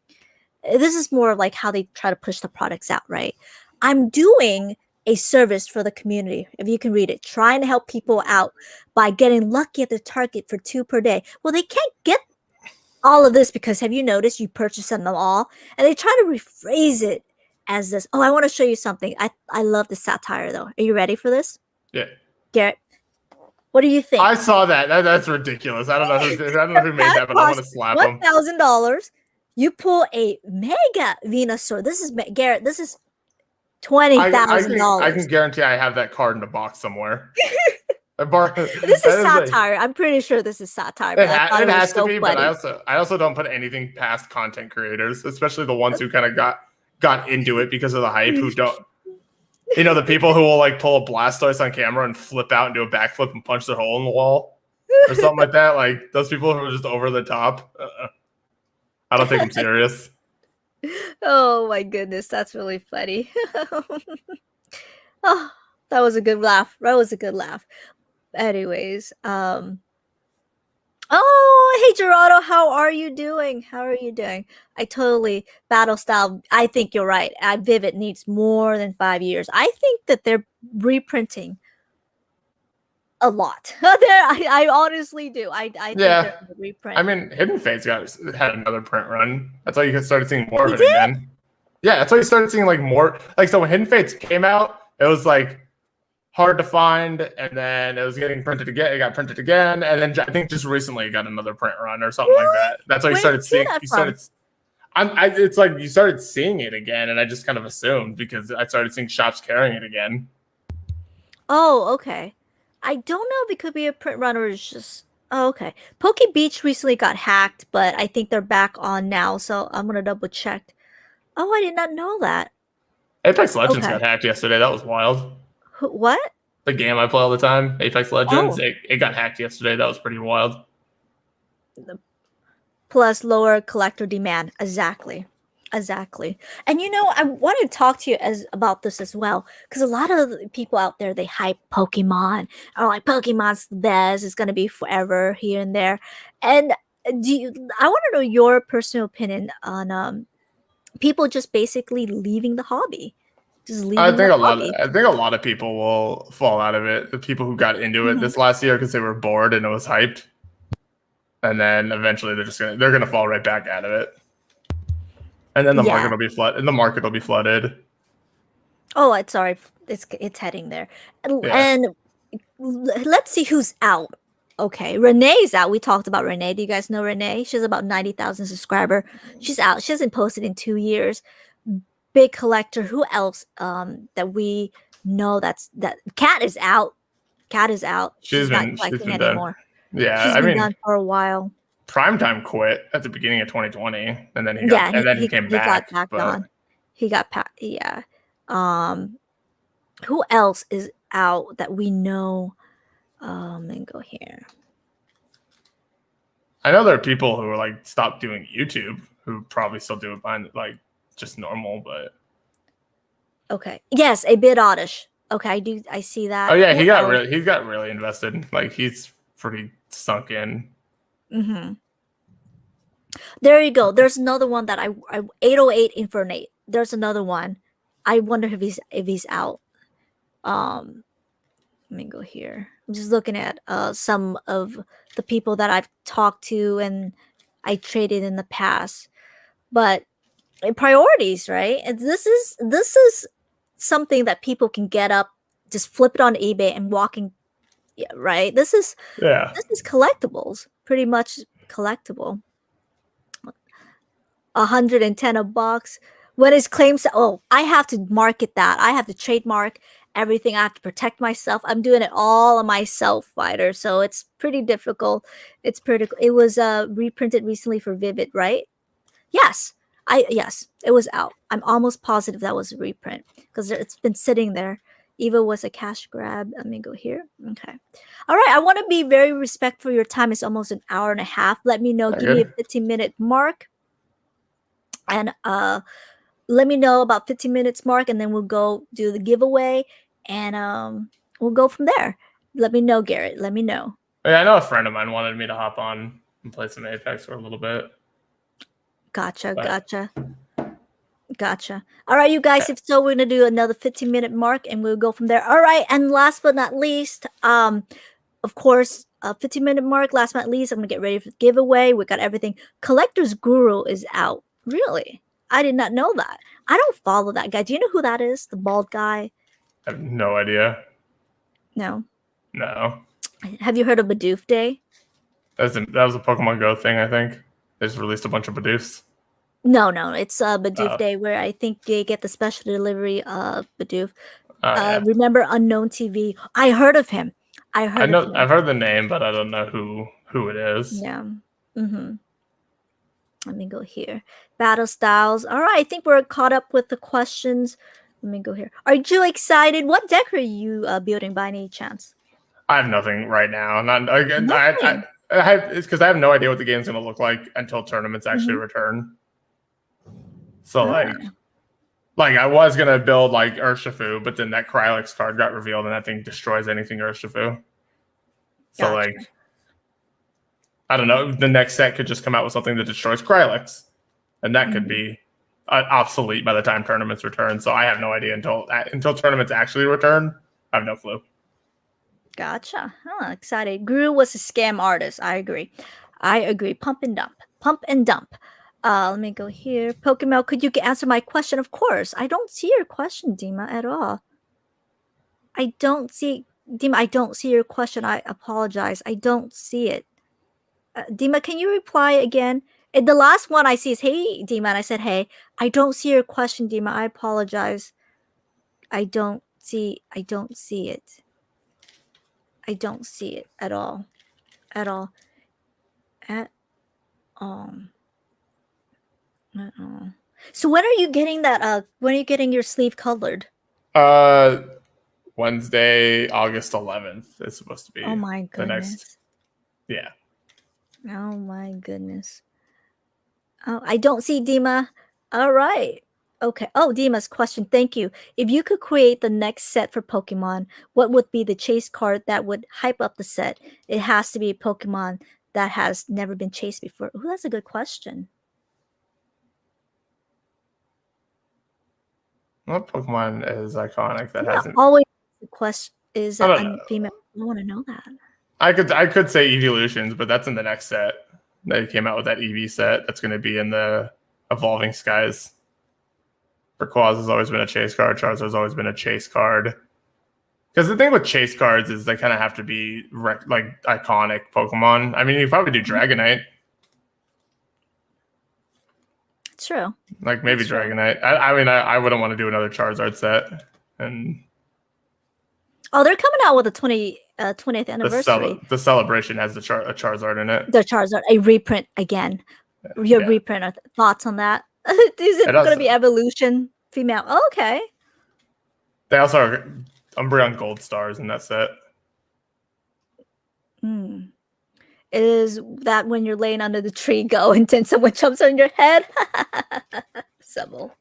they try to push the products out, right? I'm doing a service for the community, if you can read it, trying to help people out by getting lucky at the Target for 2 per day. Well, they can't get all of this because have you noticed you purchase them all, and they try to rephrase it as this. Oh, I want to show you something. I love the satire though. Are you ready for this? Yeah, Garrett, what do you think? I saw that. That's ridiculous. I don't know who made that, but I want to slap him. $1,000. You pull a Mega Venusaur. This is Garrett. This is I can $20,000. guarantee I have that card in a box somewhere. This is satire. I'm pretty sure this is satire, but I thought It it was has to so be, but funny. I also don't put anything past content creators, especially the ones who kind of got into it because of the hype. Who don't, the people who will like pull a Blastoise on camera and flip out and do a backflip and punch their hole in the wall or something like that. Like those people who are just over the top. I don't take them serious. Oh my goodness, that's really funny. Oh, that was a good laugh. That was a good laugh. Anyways, oh, hey Gerardo, how are you doing? How are you doing? I totally battle style. I think you're right. Vivid needs more than 5 years. I think that they're reprinting a lot. I honestly do. I think they're Yeah, gonna reprint. I mean, Hidden Fate's had another print run. That's why you started seeing more He of it did? again. Yeah, that's why you started seeing like more. Like so, when Hidden Fates came out, it was like hard to find, and then it was getting printed again. It got printed again, and then I think just recently it got another print run or something like Really? that. That's why you Where did you started see seeing. that You from? started. It's like you started seeing it again, and I just kind of assumed because I started seeing shops carrying it again. Oh, okay. I don't know if it could be a print run or it's just. Oh, okay. Poke Beach recently got hacked, but I think they're back on now, so I'm gonna double check. Oh, I did not know that. Apex Legends Okay. got hacked yesterday. That was wild. What? The game I play all the time, Apex Legends, Oh, it got hacked yesterday. That was pretty wild. plus lower collector demand. Exactly. Exactly. And I want to talk to you about this as well because a lot of the people out there they hype Pokemon are like Pokemon's the best. It's gonna be forever here and there. And I want to know your personal opinion on people just basically leaving the hobby, just leaving the hobby. I think a lot of people will fall out of it. The people who got into it Mhm. this last year because they were bored and it was hyped, and then eventually they're gonna fall right back out of it, and then the market Yeah. will be flooded. And the market will be flooded. Oh, it's sorry. It's heading there, Yeah, and let's see who's out. Okay, Renee's out. We talked about Renee. Do you guys know Renee? She's about 90,000 subscriber. She's out. She hasn't posted in 2 years. Big collector. Who else? That we know that Cat is out. Cat is out. She's not she's collecting been done. anymore. Yeah, She's I been mean, done for a while. Primetime quit at the beginning of 2020, and then Yeah, he came he got back. back But on. Yeah. Um, who else is out that we know? Let me go here. I know there are people who are like stopped doing YouTube who probably still do it behind like just normal, but Okay. Yes, a bit oddish. Okay, I see oh that. yeah, Who else? he got really invested. Like he's pretty sunk in. Mm-hmm. There you go. There's another one that I 808 Infernate. There's another one. I wonder if he's out. Um, Let me go here. I'm just looking at some of the people that I've talked to and I traded in the past. But priorities, right? And this is something that people can get up, just flip it on eBay and walking. Yeah, right. Yeah, This is collectibles, pretty much collectible. 110 a box. When his claims, oh, I have to market that. I have to trademark everything. I have to protect myself. I'm doing it all on myself, fighter. So it's pretty difficult. It was reprinted recently for Vivid, right? Yes. Yes, it was out. I'm almost positive that was a reprint because it's been sitting there. Eva was a cash grab. Let me go here. Okay. All right. I want to be very respectful of your time. It's almost an hour and a half. Let me know. that Give me a good. 15-minute mark and let me know about 15 minutes mark and then we'll go do the giveaway and we'll go from there. Let me know, Garrett. Let me know. Yeah, I know a friend of mine wanted me to hop on and play some Apex for a little bit. Gotcha. But Gotcha. All right, you guys, if so, we're gonna do another 15-minute mark and we'll go from there. All right, and last but not least, of course, 15-minute mark, last but not least, I'm gonna get ready for the giveaway. We got everything. Collector's Guru is out. Really? I did not know that. I don't follow that guy. Do you know who that is? The bald guy? I have no idea. No. No, Have you heard of Bidoof Day? that was a Pokemon Go thing. I think they just released a bunch of Bidoofs. No, it's Bidoof Oh, Day where I think they get the special delivery of Bidoof. oh yeah. Remember Unknown TV? I heard of him. I I heard of know I've him. heard the name, but I don't know who it is. Yeah. Mm-hmm. Let me go here. Battle styles. All right, I think we're caught up with the questions. Let me go here. Are you excited? What deck are you building by any chance? I have nothing right now. Not again. Nothing. I have it's because I have no idea what the game's going to look like until tournaments actually Mm-hmm. return. So Ah, like I was gonna build like Urshifu, but then that Krylix card got revealed, and that thing destroys anything Urshifu. So gotcha. like I don't know, the next set could just come out with something that destroys Krylix, and that could Mm-hmm. be obsolete by the time tournaments return. So I have no idea until tournaments actually return. I have no clue. Gotcha. Oh, excited. Guru was a scam artist. I agree. I agree. Pump and dump. Pump and dump. Let me go here. Pokemon, could you answer my question? Of course. I don't see your question, Dima, at all. I don't see Dima, I don't see your question. I apologize. I don't see it. Dima, can you reply again? The last one I see is hey Dima, and I said hey. I don't see your question, Dima. I apologize. I don't see it. I don't see it at all. At all. At all. At all. So when are you getting that when are you getting your sleeve colored? Uh, Wednesday, August 11th is supposed to Oh be my the next. goodness. Yeah. Oh my goodness. Oh, I don't see Dima. All right. Okay. Oh, Dima's question. Thank you. If you could create the next set for Pokemon, what would be the chase card that would hype up the set? It has to be a Pokemon that has never been chased before. Oh, that's a good question. What Pokemon is iconic that Yeah, hasn't? always the question is I a don't know. female. I want to know that. I could say Evolutions, but that's in the next set. They came out with that EV set that's going to be in the Evolving Skies. Rayquaza has always been a chase card. Charizard's always been a chase card. Because the thing with chase cards is they kind of have to be like iconic Pokemon. I mean, you probably do Mhm. Dragonite, True. like maybe That's true. Dragonite. I mean, I wouldn't want to do another Charizard set, and Oh, they're coming out with a 20th anniversary. the celebration has a Charizard in it. The Charizard, a reprint again. Your Yeah, reprint. Thoughts on that? Is it it going to be also evolution female? Oh, okay. they also are Umbreon Gold Stars in that set. Hmm. Is that when you're laying under the tree, go and then someone jumps on your head? Subtle.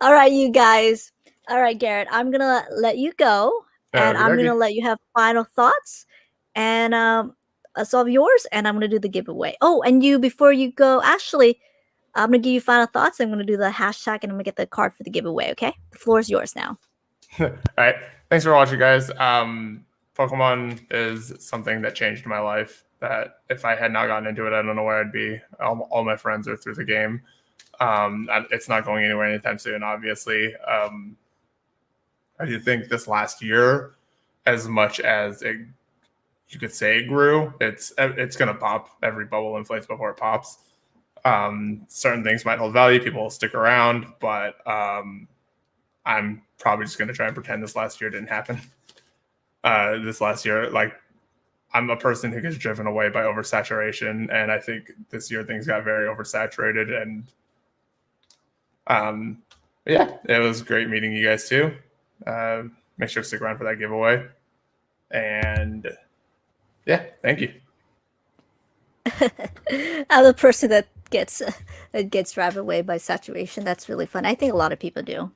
All right, you guys. All right, Garrett. I'm gonna let you go, and Okie I'm gonna dokie. let you have final thoughts, and that's all yours. And I'm gonna do the giveaway. Oh, and you before you go, actually, I'm gonna give you final thoughts. I'm gonna do the hashtag, and I'm gonna get the card for the giveaway. Okay, the floor is yours now. All right. Thanks for watching, guys. Pokemon is something that changed my life. That if I had not gotten into it, I don't know where I'd be. All my friends are through the game. It's not going anywhere anytime soon, obviously. I do think this last year, as much as you could say it grew, it's going to pop. Every bubble inflates before it pops. Certain things might hold value. People will stick around, but I'm probably just going to try and pretend this last year didn't happen. This last year, like I'm a person who gets driven away by oversaturation, and I think this year things got very oversaturated. And yeah, it was great meeting you guys too. Make sure to stick around for that giveaway. And yeah, thank you. I'm the person that gets driven away by saturation. That's really fun. I think a lot of people do.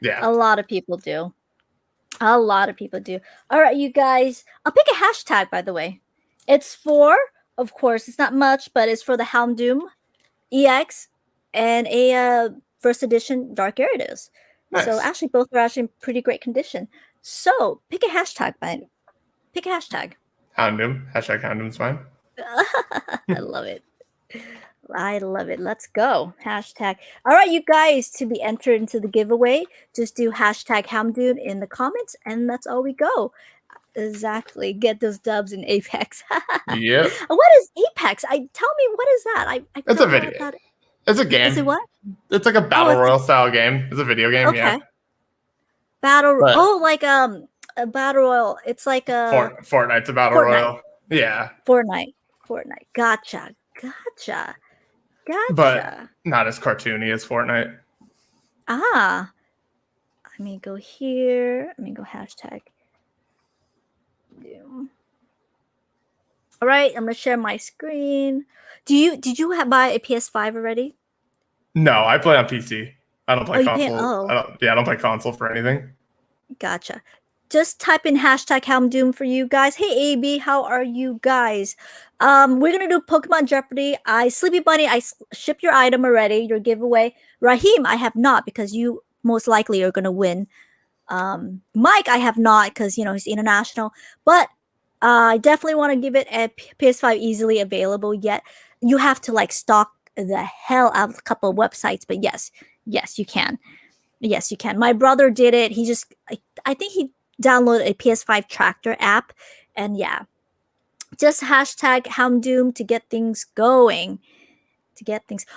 Yeah. A lot of people do. A lot of people do. All right, you guys. I'll pick a hashtag, by the way. It's for, of course, it's not much, but it's for the Houndoom EX and a first edition Dark Gyarados. So Nice. actually, both are actually in pretty great condition. So pick a hashtag, man. Pick a hashtag. Houndoom. Hashtag Houndoom's fine. I love it. I love it. Let's go. Hashtag. All right, you guys, to be entered into the giveaway, just do hashtag Houndoom in the comments, and that's all we go. Exactly. Get those dubs in Apex. Yep. What is Apex? Tell me what is that? I It's a don't know what video. that. It's a game. Is it what? It's like a Oh, battle royale style game. It's a video game. okay. Yeah. Battle. But Oh, like a battle royal. It's like a Fortnite's a battle Fortnite. royale. Yeah. Fortnite. Gotcha. But not as cartoony as Fortnite. Ah. Let me go here. Let me go hashtag. All right, I'm gonna share my screen. Did you buy a PS5 already? No, I play on PC. I don't play Oh, you can't. console. Oh, I don't play console for anything. gotcha. Just type in hashtag Helm Doom for you guys. Hey AB, how are you guys? We're gonna do Pokemon Jeopardy. Sleepy Bunny, I shipped your item already, your giveaway. Raheem, I have not because you most likely are gonna win. Mike, I have not because he's international, but I definitely want to give it a PS5 easily available. Yet you have to like stock the hell out of a couple of websites, but yes, you can. Yes, you can. My brother did it. He just, I think he downloaded a PS5 Tractor app, and yeah, just hashtag Houndoom to get things going.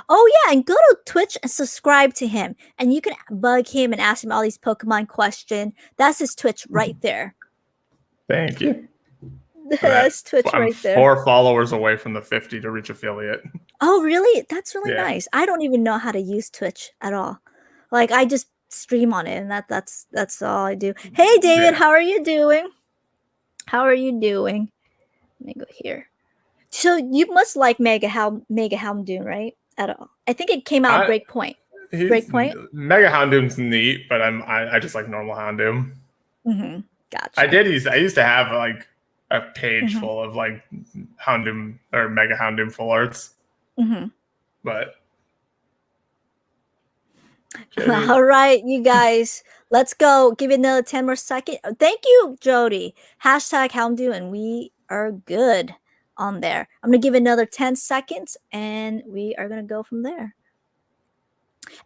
Oh yeah, and go to Twitch and subscribe to him, and you can bug him and ask him all these Pokemon questions. That's his Twitch right there. Thank you. That's Twitch I'm right there. 4 followers away from the 50 to reach affiliate. Oh really? That's really Yeah. nice. I don't even know how to use Twitch at all. Like I just stream on it, and that's all I do. Hey David, Yeah. how are you doing? Let me go here. So you must like Mega Houndoom, right? At all. I think it came out Breakpoint. Mega Houndoom's neat, but I just like normal Houndoom. Mm-hmm. Gotcha. I used to have like a page full of like Houndoom or Mega Houndoom full arts. But all right, you guys, let's go. Give it another 10 more seconds. Thank you, Jody. Hashtag Houndoom, and we are good on there. I'm gonna give it another 10 seconds, and we are gonna go from there.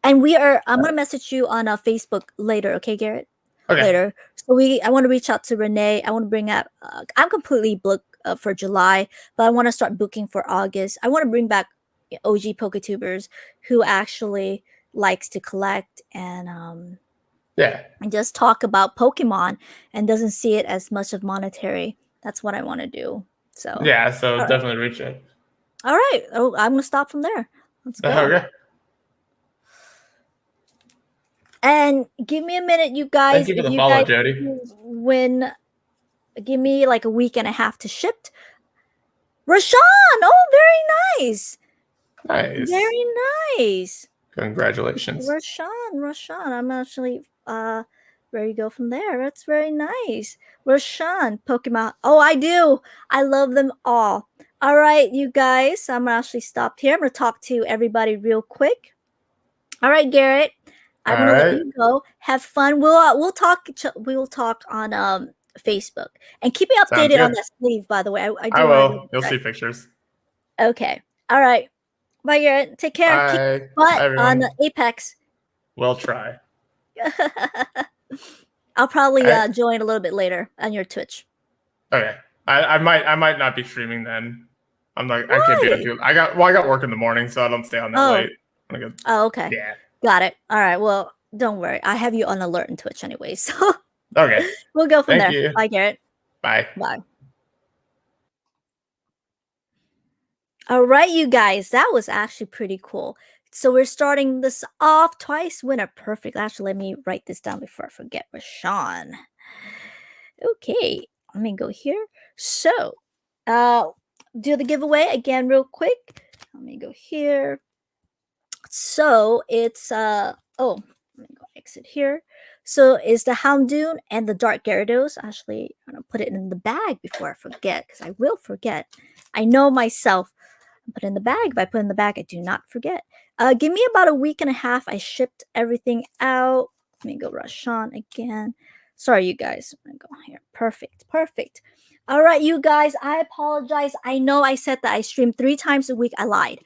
And I'm gonna message you on Facebook later, okay, Garrett? okay. Later. So I want to reach out to Renee. I want to bring up. I'm completely booked for July, but I want to start booking for August. I want to bring back OG PokeTubers who actually likes to collect and and just talk about Pokemon and doesn't see it as much of monetary. That's what I want to do. So yeah, so definitely reach out. All right. Oh, I'm gonna stop from there. Let's go. Okay. And give me a minute, you guys. Thank you for the follow, Jody. Give me like a week and a half to ship. Rashawn, oh, very nice. Nice. Very nice. Congratulations. Rashawn. I'm actually where you go from there. That's very nice. Rashawn, Pokemon. Oh, I do. I love them all. All right, you guys. I'm actually stopped here. I'm gonna talk to everybody real quick. All right, Garrett. I'm gonna let you go. Have fun. We'll talk. We will talk on Facebook and keep me updated on that sleeve. By the way, I will. You'll see pictures. Okay. All right. Bye, Garrett. Take care. Bye. Keep butt on Apex. We'll try. I'll probably join a little bit later on your Twitch. Okay. I might not be streaming then. I'm like I can't be too. I got work in the morning, so I don't stay on that late. Oh, okay. Yeah. Got it. All right. Well, don't worry. I have you on alert in Twitch anyway. So okay. We'll go from Thank there. You. Bye, Garrett. Bye. Bye. All right, you guys. That was actually pretty cool. So we're starting this off. Twice winner. Perfect. Actually, let me write this down before I forget. Rashawn. Okay. Let me go here. So, do the giveaway again real quick. Let me go here. So it's let me go exit here. So it's the Houndoom and the Dark Gyarados. Actually, I'm gonna put it in the bag before I forget, because I will forget. I know myself. Put it in the bag. If I put it in the bag, I do not forget. Give me about a week and a half. I shipped everything out. Let me go Rashawn again. Sorry, you guys. I'm gonna go here. Perfect. All right, you guys. I apologize. I know I said that I stream 3 times a week. I lied.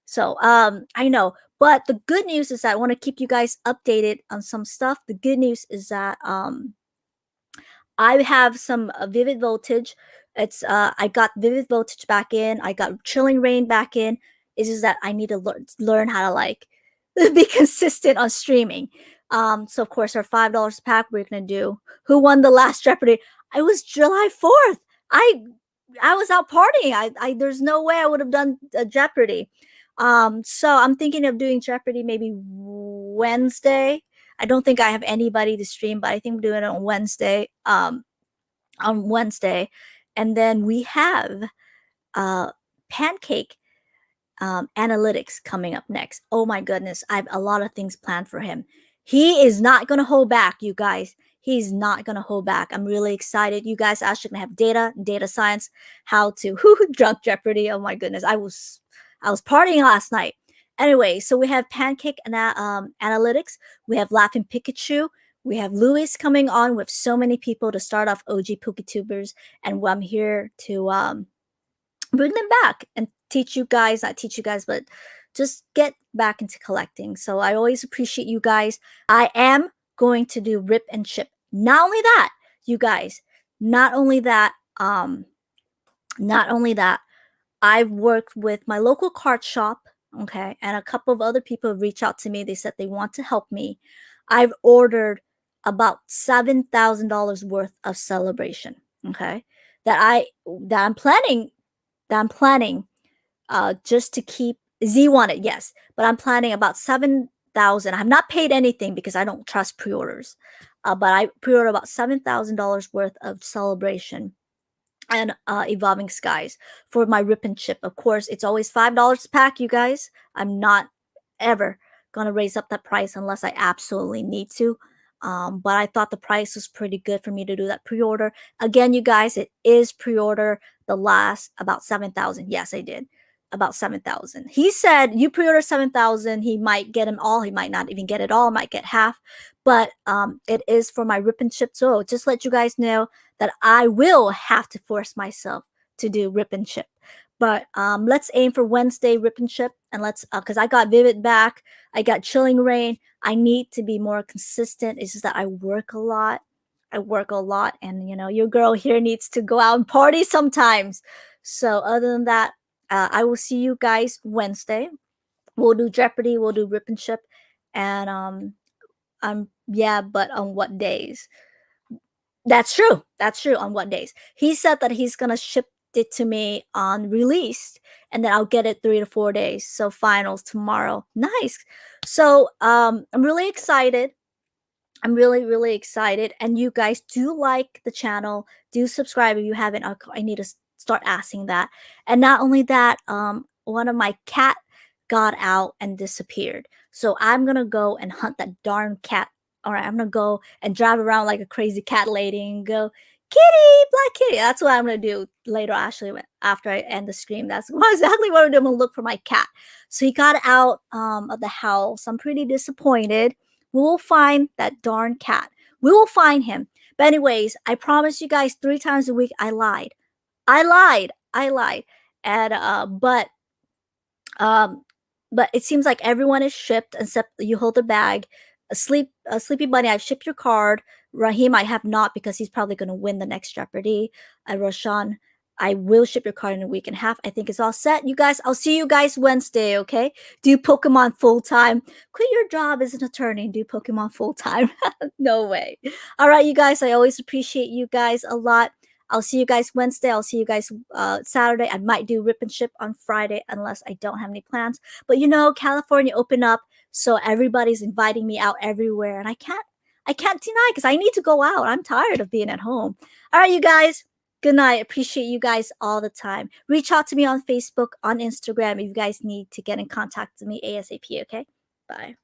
So I know. But the good news is that I want to keep you guys updated on some stuff. The good news is that I have some Vivid Voltage. It's I got Vivid Voltage back in. I got Chilling Rain back in. It's just that I need to learn how to like be consistent on streaming. So of course our $5 pack we're gonna do. Who won the last Jeopardy? It was July 4th. I was out partying. I there's no way I would have done Jeopardy. So I'm thinking of doing Jeopardy maybe Wednesday. I don't think I have anybody to stream, but I think I'm doing it on Wednesday. And then we have Pancake analytics coming up next. Oh my goodness, I have a lot of things planned for him. He is not going to hold back, you guys. He's not going to hold back. I'm really excited. You guys actually going to have data science, how to drunk Jeopardy. Oh my goodness, I was partying last night. Anyway, so we have Pancake analytics. We have Laughing Pikachu. We have Louis coming on with so many people to start off OG PokeTubers, and I'm here to bring them back and teach you guys, not teach you guys, but just get back into collecting. So I always appreciate you guys. I am going to do rip and ship. Not only that, you guys, not only that, I've worked with my local card shop, okay, and a couple of other people have reached out to me. They said they want to help me. I've ordered about $7,000 worth of celebration, okay, that I'm planning just to keep. Z wanted, yes, but I'm planning about 7,000. I've not paid anything because I don't trust pre-orders, but I pre-ordered about $7,000 worth of celebration and Evolving Skies for my rip and chip. Of course, it's always $5 a pack, you guys. I'm not ever gonna raise up that price unless I absolutely need to. But I thought the price was pretty good for me to do that pre-order. Again, you guys, it is pre-order the last about 7,000. Yes, I did. About 7,000. He said you pre-order 7,000, he might get them all. He might not even get it all, might get half. But it is for my rip and chip. So just let you guys know that I will have to force myself to do rip and chip. But let's aim for Wednesday rip and chip, and let's because I got Vivid back, I got Chilling Rain. I need to be more consistent. It's just that I work a lot. And your girl here needs to go out and party sometimes. So other than that, I will see you guys Wednesday. We'll do Jeopardy. We'll do rip and chip, and yeah, but on what days? That's true. That's true. On what days? He said that he's gonna ship it to me on release, and then I'll get it 3 to 4 days. So finals tomorrow. Nice. So I'm really excited. I'm really, really excited. And you guys do like the channel. Do subscribe if you haven't. I need to start asking that. And not only that, one of my cat got out and disappeared. So I'm gonna go and hunt that darn cat. All right, I'm gonna go and drive around like a crazy cat lady and go, kitty, black kitty. That's what I'm gonna do later, actually, after I end the stream. That's exactly what I'm gonna do. I'm gonna look for my cat. So he got out of the house. I'm pretty disappointed. We will find that darn cat. We will find him. But anyways, I promise you guys 3 times a week I lied. I lied. And um but it seems like everyone is shipped except you hold the bag. Sleepy Bunny, I've shipped your card. Raheem, I have not because he's probably going to win the next Jeopardy. Roshan, I will ship your card in a week and a half. I think it's all set. You guys, I'll see you guys Wednesday, okay? Do Pokemon full time. Quit your job as an attorney and do Pokemon full time. No way. All right, you guys, I always appreciate you guys a lot. I'll see you guys Wednesday. I'll see you guys Saturday. I might do rip and ship on Friday unless I don't have any plans. But California opened up, so everybody's inviting me out everywhere, and I can't deny because I need to go out. I'm tired of being at home. All right, you guys. Good night. Appreciate you guys all the time. Reach out to me on Facebook, on Instagram if you guys need to get in contact with me ASAP, okay? Bye.